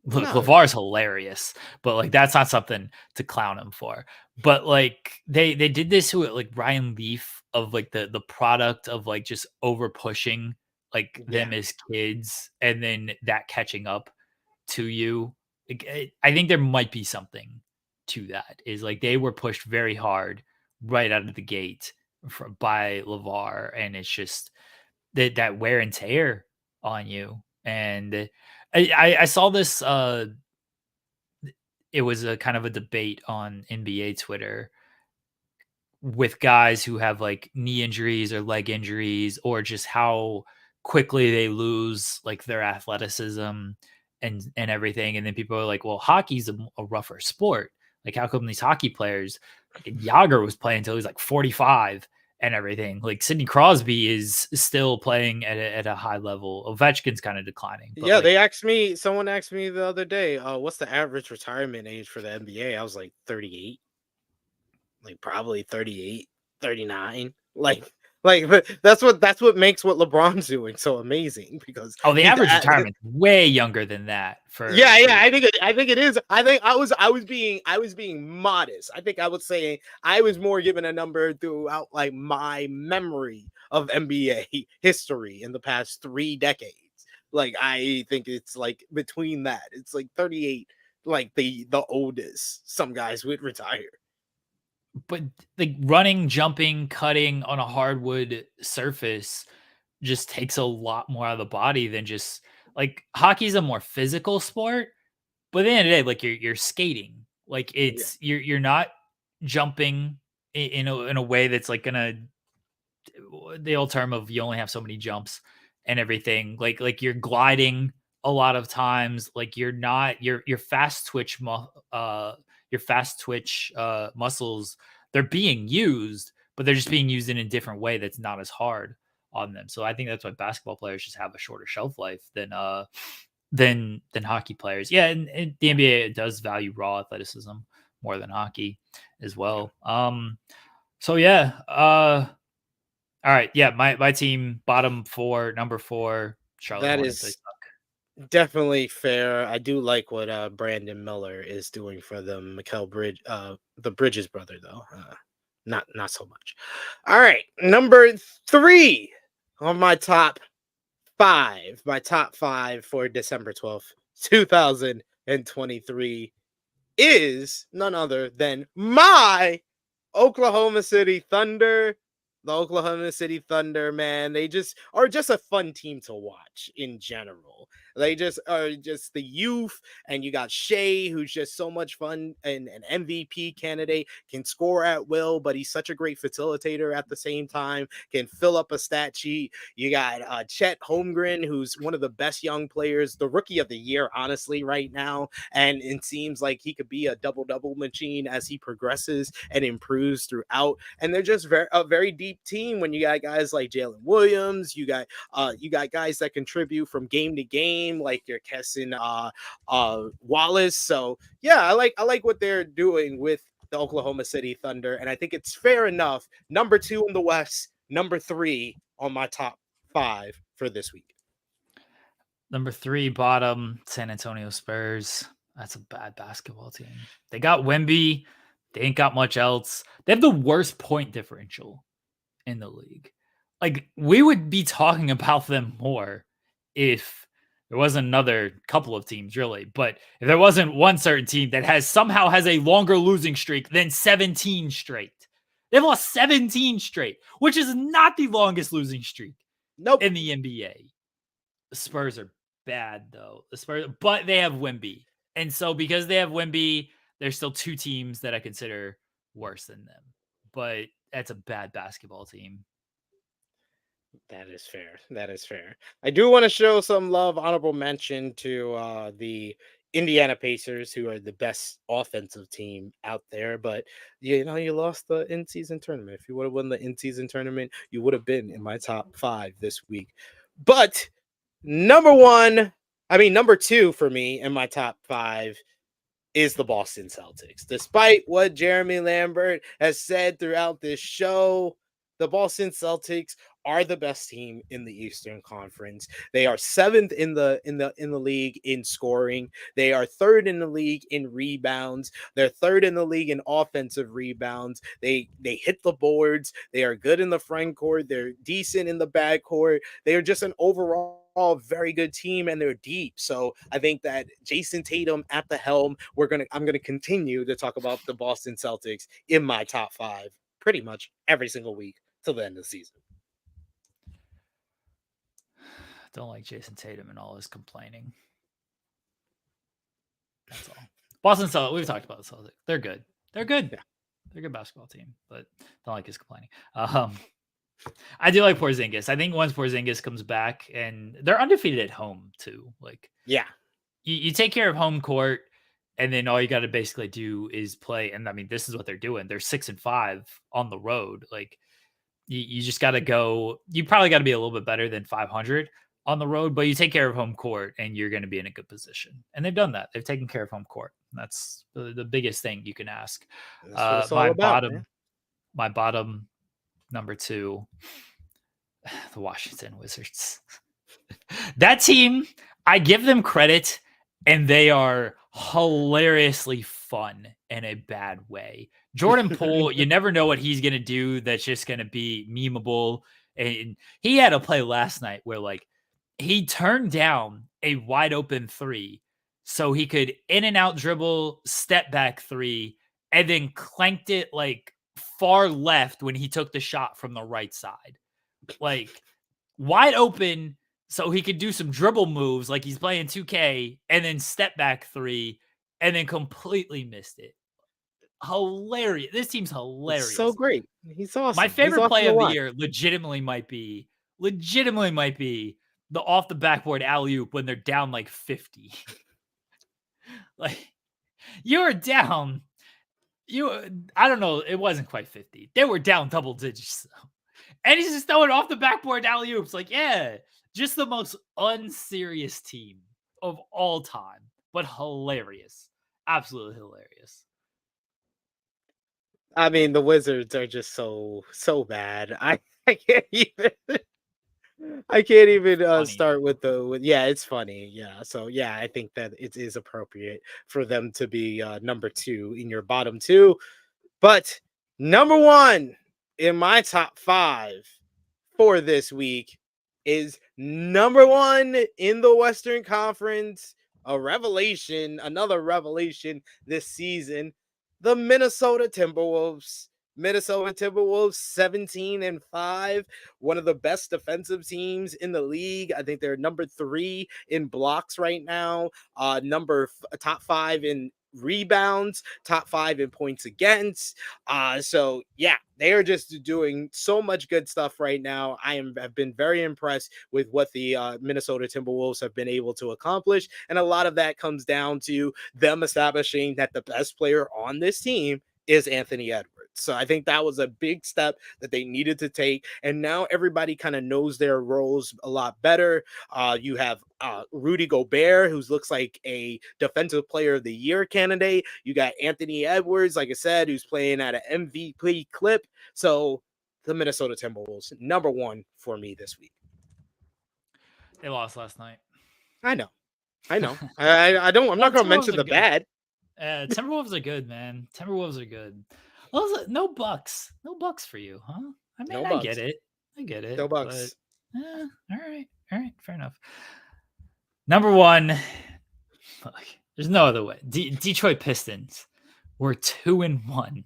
look, no. LeVar's hilarious, but like that's not something to clown him for. But like they did this with like Ryan Leaf of like the product of like just over pushing like them as kids and then that catching up to you. Like, I think there might be something to that. Is like they were pushed very hard right out of the gate by LeVar, and it's just that wear and tear on you. And I saw this. It was a kind of a debate on NBA Twitter with guys who have like knee injuries or leg injuries, or just how quickly they lose like their athleticism and everything. And then people are like, well, hockey's a rougher sport. Like, how come these hockey players, like Yager was playing until he was like 45 and everything? Like Sidney Crosby is still playing at a high level. Ovechkin's kind of declining. But yeah, like, someone asked me the other day, what's the average retirement age for the NBA? I was like 38. Like probably 38, 39. Like that's what makes what LeBron's doing so amazing, because the average retirement way younger than that. I think it is. I think I was being modest. I think I would say I was more given a number throughout like my memory of NBA history in the past 3 decades. Like, I think it's like between that. It's like 38, like the oldest some guys would retire. But like running, jumping, cutting on a hardwood surface just takes a lot more out of the body than just like hockey's a more physical sport. But at the end of the day, like you're skating, like it's you're not jumping in a way that's like gonna, the old term of you only have so many jumps and everything. Like you're gliding a lot of times. Like you're not your fast twitch muscles, they're being used, but they're just being used in a different way that's not as hard on them. So I think that's why basketball players just have a shorter shelf life than hockey players. Yeah, and the NBA does value raw athleticism more than hockey as well. So yeah, all right, yeah, my team bottom 4, number 4, Charlotte Hornets. That is definitely fair. I do like what Brandon Miller is doing for the the Bridges brother, though. Not so much. All right, number 3 on my top 5. My top 5 for December 12th, 2023 is none other than my Oklahoma City Thunder. The Oklahoma City Thunder, man, they just are just a fun team to watch in general. They just are just the youth, and you got Shea, who's just so much fun and an MVP candidate, can score at will, but he's such a great facilitator at the same time, can fill up a stat sheet. You got Chet Holmgren, who's one of the best young players, the rookie of the year, honestly, right now. And it seems like he could be a double-double machine as he progresses and improves throughout. And they're just a very deep team when you got guys like Jalen Williams, you got guys that contribute from game to game, like your Kesson Wallace. So yeah, I like what they're doing with the Oklahoma City Thunder, and I think it's fair enough. Number 2 in the West, number 3 on my top 5 for this week. Number 3 bottom, San Antonio Spurs. That's a bad basketball team. They got Wemby. They ain't got much else. They have the worst point differential in the league. Like, we would be talking about them more if there wasn't another couple of teams, really. But if there wasn't one certain team that somehow has a longer losing streak than 17 straight. They've lost 17 straight, which is not the longest losing streak in the NBA. The Spurs are bad, though. But they have Wemby. And so because they have Wemby, there's still 2 teams that I consider worse than them. But that's a bad basketball team. That is fair. That is fair. I do want to show some love, honorable mention to the Indiana Pacers, who are the best offensive team out there. But you lost the in-season tournament. If you would have won the in-season tournament, you would have been in my top 5 this week. But number 2 for me in my top 5 is the Boston Celtics. Despite what Jeremy Lambert has said throughout this show, the Boston Celtics are the best team in the Eastern Conference. They are 7th in the league in scoring. They are 3rd in the league in rebounds. They're 3rd in the league in offensive rebounds. They hit the boards. They are good in the front court. They're decent in the back court. They are just an overall very good team, and they're deep. So I think that Jason Tatum at the helm, I'm gonna continue to talk about the Boston Celtics in my top 5 pretty much every single week till the end of the season. Don't like Jason Tatum and all his complaining. That's all. Boston Celtics, we've talked about the Celtics. They're good. They're good. Yeah. They're a good basketball team, but don't like his complaining. I do like Porzingis. I think once Porzingis comes back, and they're undefeated at home too. Like, yeah, you take care of home court, and then all you got to basically do is play. And I mean, this is what they're doing. They're 6-5 on the road. Like, you just got to go. You probably got to be a little bit better than 500 on the road, but you take care of home court and you're going to be in a good position. And they've done that. They've taken care of home court. That's the biggest thing you can ask. My bottom number 2, the Washington Wizards. That team, I give them credit, and they are hilariously fun in a bad way. Jordan Poole, you never know what he's going to do that's just going to be memeable. And he had a play last night where, like, he turned down a wide open 3 so he could in and out dribble, step back 3, and then clanked it like far left when he took the shot from the right side. Like, wide open so he could do some dribble moves like he's playing 2K, and then step back 3, and then completely missed it. Hilarious. This team's hilarious. It's so great. He's awesome. My favorite play of the year legitimately might be the off the backboard alley-oop when they're down like 50. Like, you're down. I don't know. It wasn't quite 50. They were down double digits, though. And he's just throwing off the backboard alley-oops. Like, yeah, just the most unserious team of all time, but hilarious. Absolutely hilarious. I mean, the Wizards are just so bad. I can't even start with yeah, it's funny. Yeah. So yeah, I think that it is appropriate for them to be number 2 in your bottom 2. But number 1 in my top 5 for this week is number 1 in the Western Conference. Another revelation this season. The Minnesota Timberwolves. Minnesota Timberwolves 17-5, one of the best defensive teams in the league. I think they're number 3 in blocks right now, top 5 in rebounds, top 5 in points against. So yeah, they are just doing so much good stuff right now. Have been very impressed with what the Minnesota Timberwolves have been able to accomplish, and a lot of that comes down to them establishing that the best player on this team is Anthony Edwards. So I think that was a big step that they needed to take. And now everybody kind of knows their roles a lot better. You have Rudy Gobert, who looks like a defensive player of the year candidate. You got Anthony Edwards, like I said, who's playing at an MVP clip. So the Minnesota Timberwolves, number 1 for me this week. They lost last night. I know. I'm not going to mention the bad. Timberwolves are good, man. Timberwolves are good. Also, no Bucks for you, huh? I mean, I get it. No Bucks. All right, fair enough. Number 1, look, there's no other way. Detroit Pistons were 2-1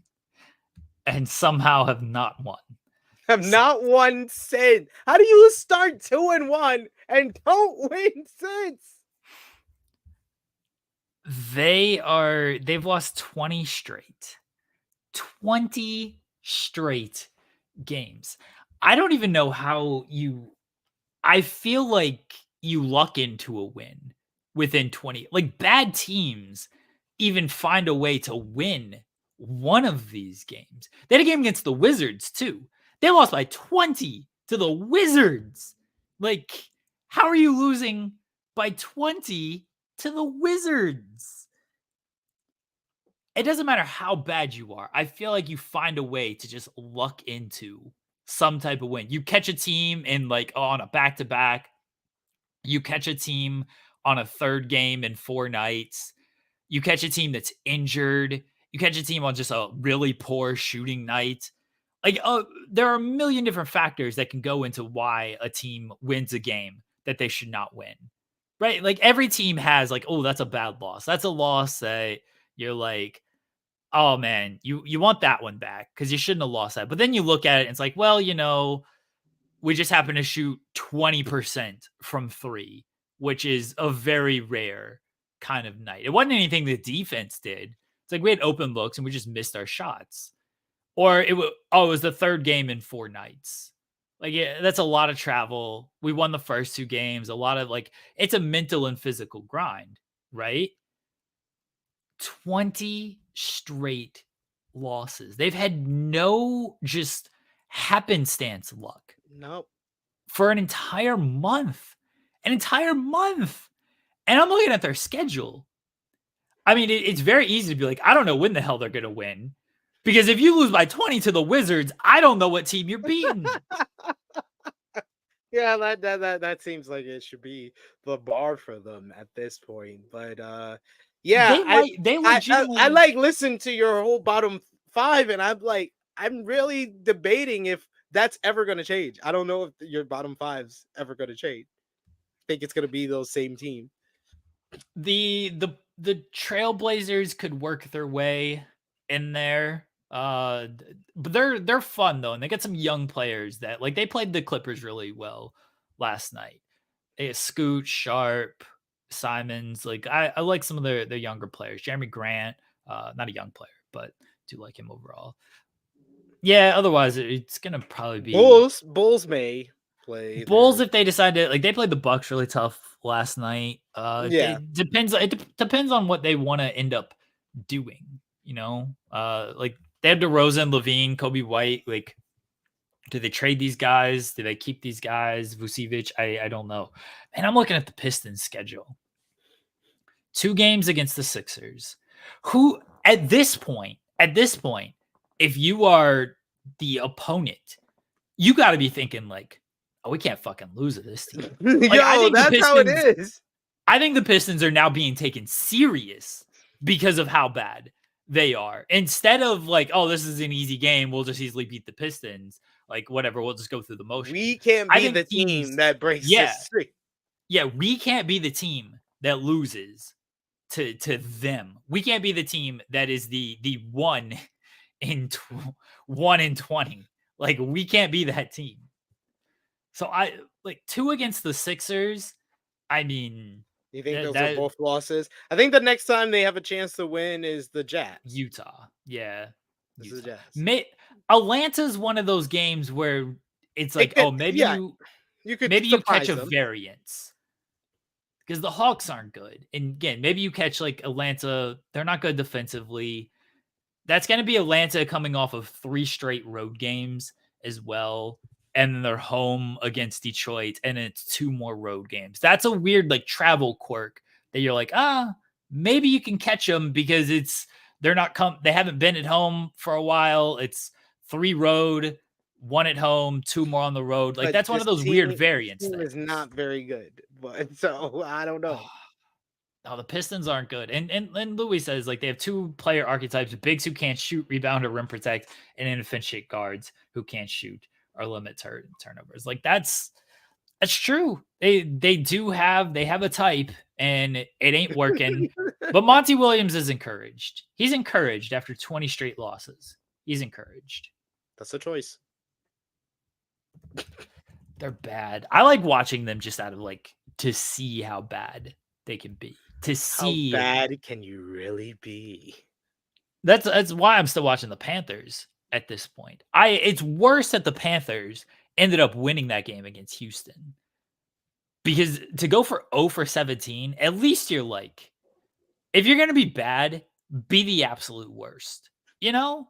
and somehow have not won. Have not won since. How do you start 2-1 and don't win since? They've lost 20 straight. 20 straight games. I don't even know how I feel like you luck into a win within 20. Like, bad teams even find a way to win one of these games. They had a game against the Wizards too. They lost by 20 to the Wizards. Like, how are you losing by 20 to the Wizards? It doesn't matter how bad you are. I feel like you find a way to just luck into some type of win. You catch a team in on a back-to-back. You catch a team on a third game in 4 nights. You catch a team that's injured. You catch a team on just a really poor shooting night. There are a million different factors that can go into why a team wins a game that they should not win. Right? Like, every team has oh, that's a bad loss. That's a loss that you're like, oh man, you want that one back because you shouldn't have lost that. But then you look at it and it's like, well, we just happen to shoot 20% from 3, which is a very rare kind of night. It wasn't anything the defense did. It's like we had open looks and we just missed our shots. Or it was the third game in 4 nights. That's a lot of travel. We won the first 2 games. A lot of it's a mental and physical grind, right? 20 straight losses. They've had no just happenstance luck. Nope. For an entire month. And I'm looking at their schedule. I mean, it's very easy to be like, I don't know when the hell they're going to win. Because if you lose by 20 to the Wizards, I don't know what team you're beating. Yeah, that seems like it should be the bar for them at this point. But yeah, they legitimately. I listen to your whole bottom 5, and I'm really debating if that's ever going to change. I don't know if your bottom 5's ever going to change. I think it's going to be those same team. The Trailblazers could work their way in there. But they're fun though, and they got some young players that they played the Clippers really well last night. They had Scoot, Sharp, Simons. I like some of their younger players. Jeremy Grant, not a young player, but do like him overall. Yeah, otherwise it's gonna probably be Bulls may play Bulls if they decide to they played the Bucks really tough last night. Yeah, it depends on what they want to end up doing. They have DeRozan, Levine, Kobe White. Do they trade these guys? Do they keep these guys? Vucevic? I don't know. And I'm looking at the Pistons schedule. 2 games against the Sixers. Who at this point, if you are the opponent, you got to be thinking oh, we can't fucking lose to this team. That's how it is. I think the Pistons are now being taken serious because of how bad they are. Instead of oh, this is an easy game, we'll just easily beat the Pistons. Whatever, we'll just go through the motion. We can't be the team that breaks this streak. Yeah, we can't be the team that loses to them. We can't be the team that is the one 1 in 20. Like, we can't be that team. So I like 2 against the Sixers. I mean, You think those are that both losses? I think the next time they have a chance to win is the Jazz. Utah. Yeah. This is Utah. Jazz. Atlanta's one of those games where it's like, Could, oh, maybe yeah, you could you catch surprise a them. variance. Because the Hawks aren't good. And again, maybe you catch like Atlanta, they're not good defensively. That's going to be Atlanta coming off of 3 straight road games as well. And then they're home against Detroit, and it's 2 more road games. That's a weird like travel quirk that you're like, maybe you can catch them because they haven't been at home for a while. It's 3 road, 1 at home, 2 more on the road. Like, But that's one of those weird variants This team things. is not very good, but so I don't know. No, the Pistons aren't good. And Louis says like they have 2 player archetypes: bigs who can't shoot, rebound, or rim protect, and inefficient guards who can't shoot or limit turnovers. Like, that's true. They have a type, and it ain't working. But Monty Williams is encouraged. He's encouraged after 20 straight losses. He's encouraged. That's a choice. They're bad. I like watching them just out of like to see how bad they can be. To see how bad can you really be? That's why I'm still watching the Panthers at this point. It's worse that the Panthers ended up winning that game against Houston. Because to go for 0 for 17, at least you're like, if you're going to be bad, be the absolute worst. You know?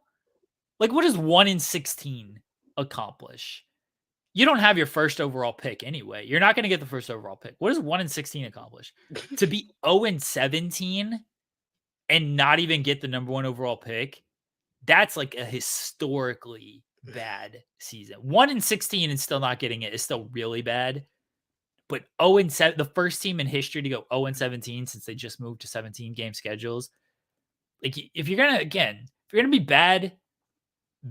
Like, what does 1 in 16 accomplish? You don't have your first overall pick anyway. You're not going to get the first overall pick. What does 1 in 16 accomplish? To be 0 in 17 and not even get the number 1 overall pick, that's like a historically bad season. 1 in 16 and still not getting it is still really bad. But 0 and 7, the first team in history to go 0 and 17 since they just moved to 17 game schedules. Like, if you're gonna be bad,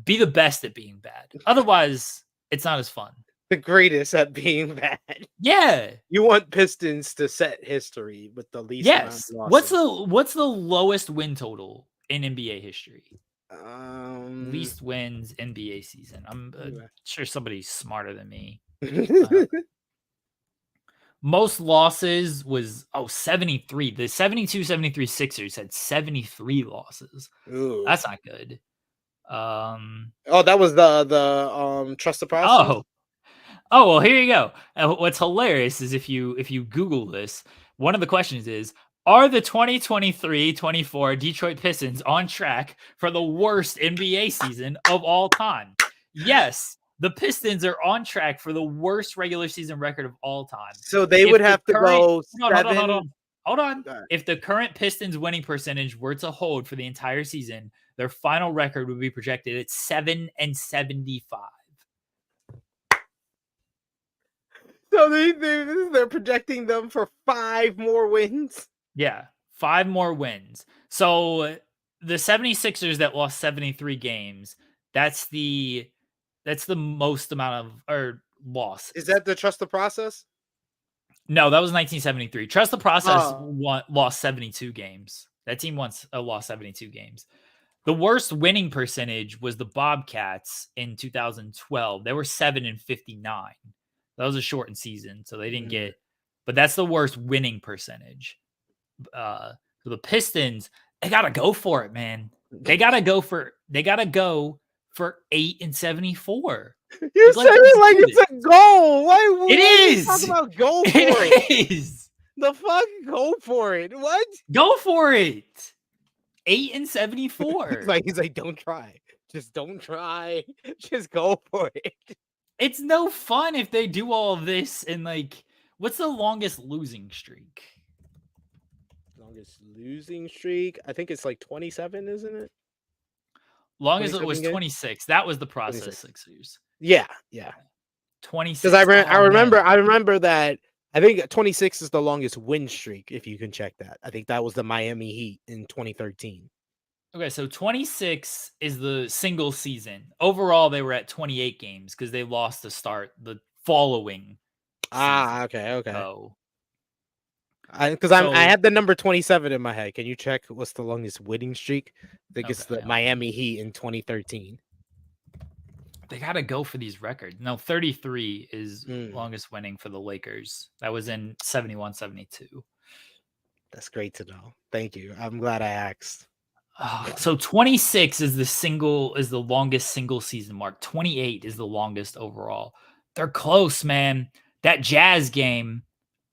be the best at being bad. Otherwise, it's not as fun. The greatest at being bad. Yeah. You want Pistons to set history with the least amount of losses. What's the lowest win total in NBA history? Least wins NBA season. I'm sure somebody's smarter than me. Most losses was 73. The 72-73 Sixers had 73 losses. Ooh. That's not good. That was the trust the process. Oh, well, here you go. What's hilarious is if you Google this, one of the questions is, are the 2023-24 Detroit Pistons on track for the worst NBA season of all time? Yes, the Pistons are on track for the worst regular season record of all time. So they would have to go 7. Hold on. If the current Pistons winning percentage were to hold for the entire season, their final record would be projected at 7-75. So they're projecting them for 5 more wins? Yeah, 5 more wins. So the 76ers that lost 73 games, that's the most amount of loss. Is that the trust the process? No, that was 1973. Trust the process lost 72 games. That team lost 72 games. The worst winning percentage was the Bobcats in 2012. They were 7-59. That was a shortened season, so they didn't get. But that's the worst winning percentage. So the Pistons, they gotta go for it, man. They gotta go for 8-74. You're saying like it's a goal. Why? It is. Talk about go for it. It is. The fuck, go for it. What? Go for it. 8-74. He's like, don't try. Just don't try. Just go for it. It's no fun if they do all of this and like, what's the longest losing streak? Longest losing streak? I think it's like 27, isn't it? Longest it was 26. That was the process 6 years. Yeah. 26. Because I remember that. I think 26 is the longest win streak, if you can check that. I think that was the Miami Heat in 2013. Okay, so 26 is the single season. Overall, they were at 28 games because they lost to start the following season. Okay. So, Because I had the number 27 in my head. Can you check what's the longest winning streak? I think it's the Miami Heat in 2013. They got to go for these records. No, 33 is longest winning for the Lakers. That was in 71-72. That's great to know. Thank you. I'm glad I asked. So 26 is the longest single season mark. 28 is the longest overall. They're close, man. That Jazz game,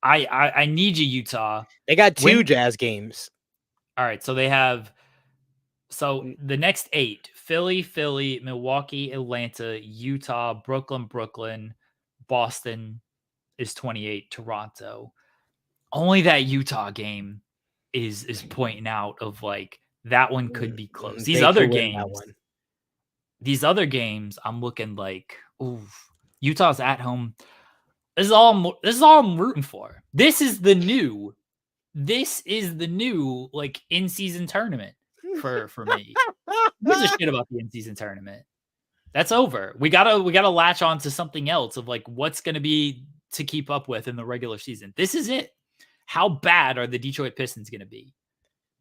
I need you, Utah. They got two Jazz games. All right, so they have the next 8: Philly, Milwaukee, Atlanta, Utah, Brooklyn, Boston is 28, Toronto. Only that Utah game is pointing out of like that one could be close. These other games, I'm looking like, ooh, Utah's at home. This is all I'm rooting for. This is the new like in-season tournament for me. Who gives a shit about the in-season tournament? That's over. We gotta latch on to something else of like what's gonna be to keep up with in the regular season. This is it. How bad are the Detroit Pistons gonna be?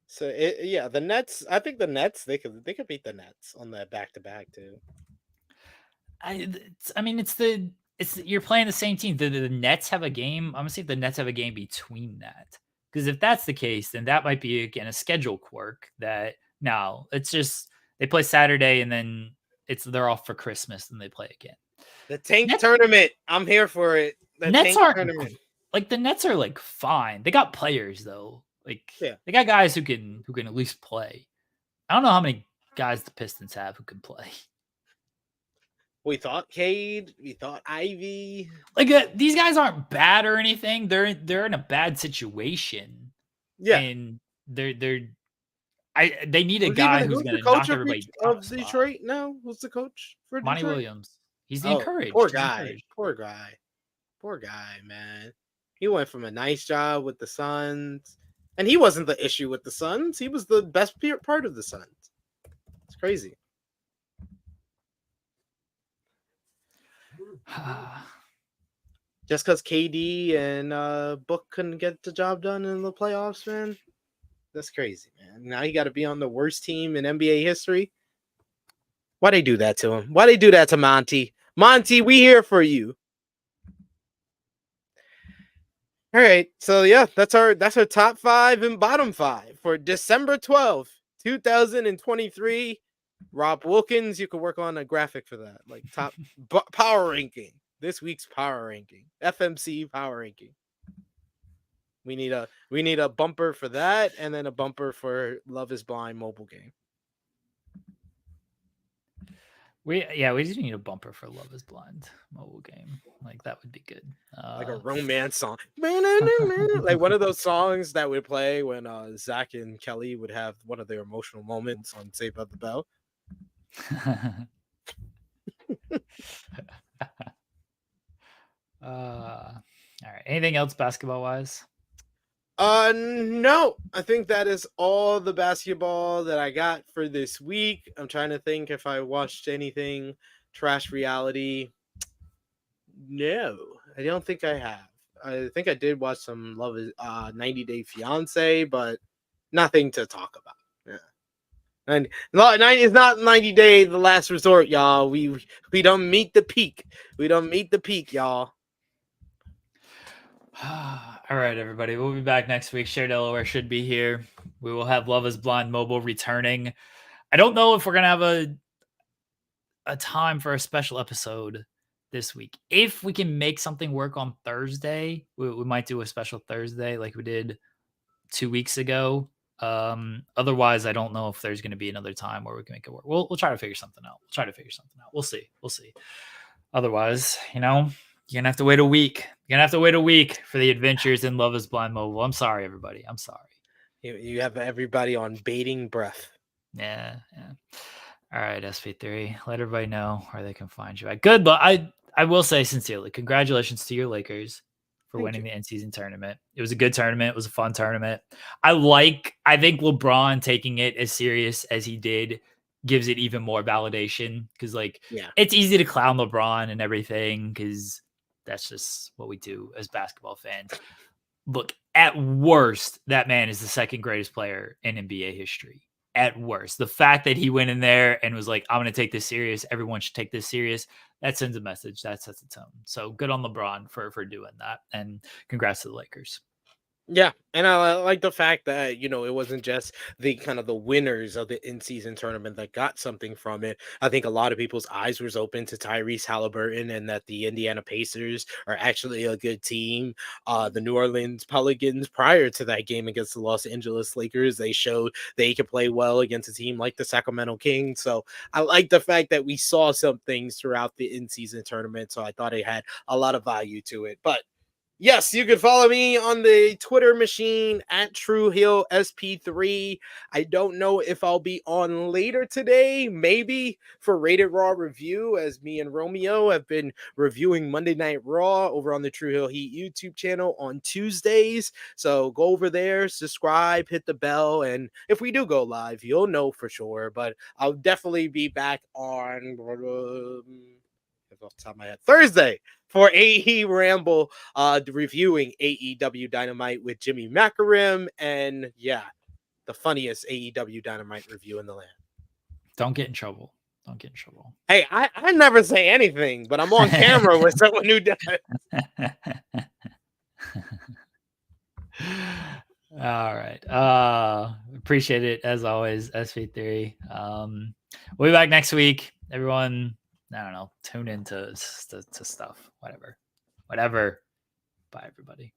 So the Nets. I think the Nets they could beat the Nets on that back-to-back too. I mean, you're playing the same team. The Nets have a game. I'm gonna see if the Nets have a game between that. Because if that's the case, then that might be again a schedule quirk. That no, it's just they play Saturday and then they're off for Christmas and they play again. The tank tournament. I'm here for it. The Nets aren't like the Nets are like fine. They got players though. Like they got guys who can at least play. I don't know how many guys the Pistons have who can play. We thought Cade. We thought Ivy. Like these guys aren't bad or anything. They're in a bad situation. Yeah, and they need a guy who's going to knock everybody of Detroit. No, who's the coach for Monty Detroit? Williams. He's the encouraged. Poor guy, man. He went from a nice job with the Suns, and he wasn't the issue with the Suns. He was the best part of the Suns. It's crazy. Just because KD and Book couldn't get the job done in the playoffs, man. That's crazy, man. Now you got to be on the worst team in NBA history. Why they do that to him? Why they do that to Monty? Monty, we here for you. All right, so yeah, that's our top 5 and bottom 5 for December 12th, 2023. Rob Wilkins, you could work on a graphic for that, like top power ranking. This week's power ranking, FMC power ranking. We need a bumper for that, and then a bumper for Love Is Blind mobile game. We just need a bumper for Love Is Blind mobile game. Like that would be good. Like a romance song, like one of those songs that would play when Zach and Kelly would have one of their emotional moments on Saved by the Bell. All right. Anything else basketball wise? No. I think that is all the basketball that I got for this week. I'm trying to think if I watched anything trash reality. No, I don't think I have. I think I did watch some 90 Day Fiance, but nothing to talk about. Yeah. And it's not 90 Day the last resort, y'all. We don't meet the peak. We don't meet the peak, y'all. All right, everybody. We'll be back next week. Share Delaware should be here. We will have Love Is Blind mobile returning. I don't know if we're gonna have a time for a special episode this week. If we can make something work on Thursday, we might do a special Thursday like we did 2 weeks ago. Otherwise, I don't know if there's going to be another time where we can make it work. We'll try to figure something out. We'll see. Otherwise, you're gonna have to wait a week. You're gonna have to wait a week for the adventures in Love Is Blind mobile. I'm sorry, everybody. I'm sorry. You have everybody on bating breath. Yeah. All right, SP3. Let everybody know where they can find you. Good luck. I will say sincerely, congratulations to your Lakers for winning the in-season tournament. It was a good tournament. It was a fun tournament. I think LeBron taking it as serious as he did gives it even more validation because it's easy to clown LeBron and everything because that's just what we do as basketball fans. Look, at worst, that man is the second greatest player in NBA history. At worst, the fact that he went in there and was like, I'm going to take this serious. Everyone should take this serious. That sends a message. That sets a tone. So good on LeBron for doing that. And congrats to the Lakers. Yeah, and I like the fact that, you know, it wasn't just the kind of the winners of the in-season tournament that got something from it. I think a lot of people's eyes was open to Tyrese Halliburton and that the Indiana Pacers are actually a good team. The New Orleans Pelicans, prior to that game against the Los Angeles Lakers, they showed they could play well against a team like the Sacramento Kings. So I like the fact that we saw some things throughout the in-season tournament. So I thought it had a lot of value to it. But yes, you can follow me on the Twitter machine at TrueHillSP3. I don't know if I'll be on later today, maybe for Rated Raw review, as me and Romeo have been reviewing Monday Night Raw over on the True Hill Heat YouTube channel on Tuesdays. So go over there, subscribe, hit the bell, and if we do go live, you'll know for sure. But I'll definitely be back on off the top of my head, Thursday for AE Ramble, reviewing AEW Dynamite with Jimmy Macarim, and yeah, the funniest AEW Dynamite review in the land. Don't get in trouble. Don't get in trouble. Hey, I never say anything, but I'm on camera with someone who does. All right. Appreciate it as always, SP3. We'll be back next week. Everyone, I don't know, tune into to stuff. Whatever. Bye, everybody.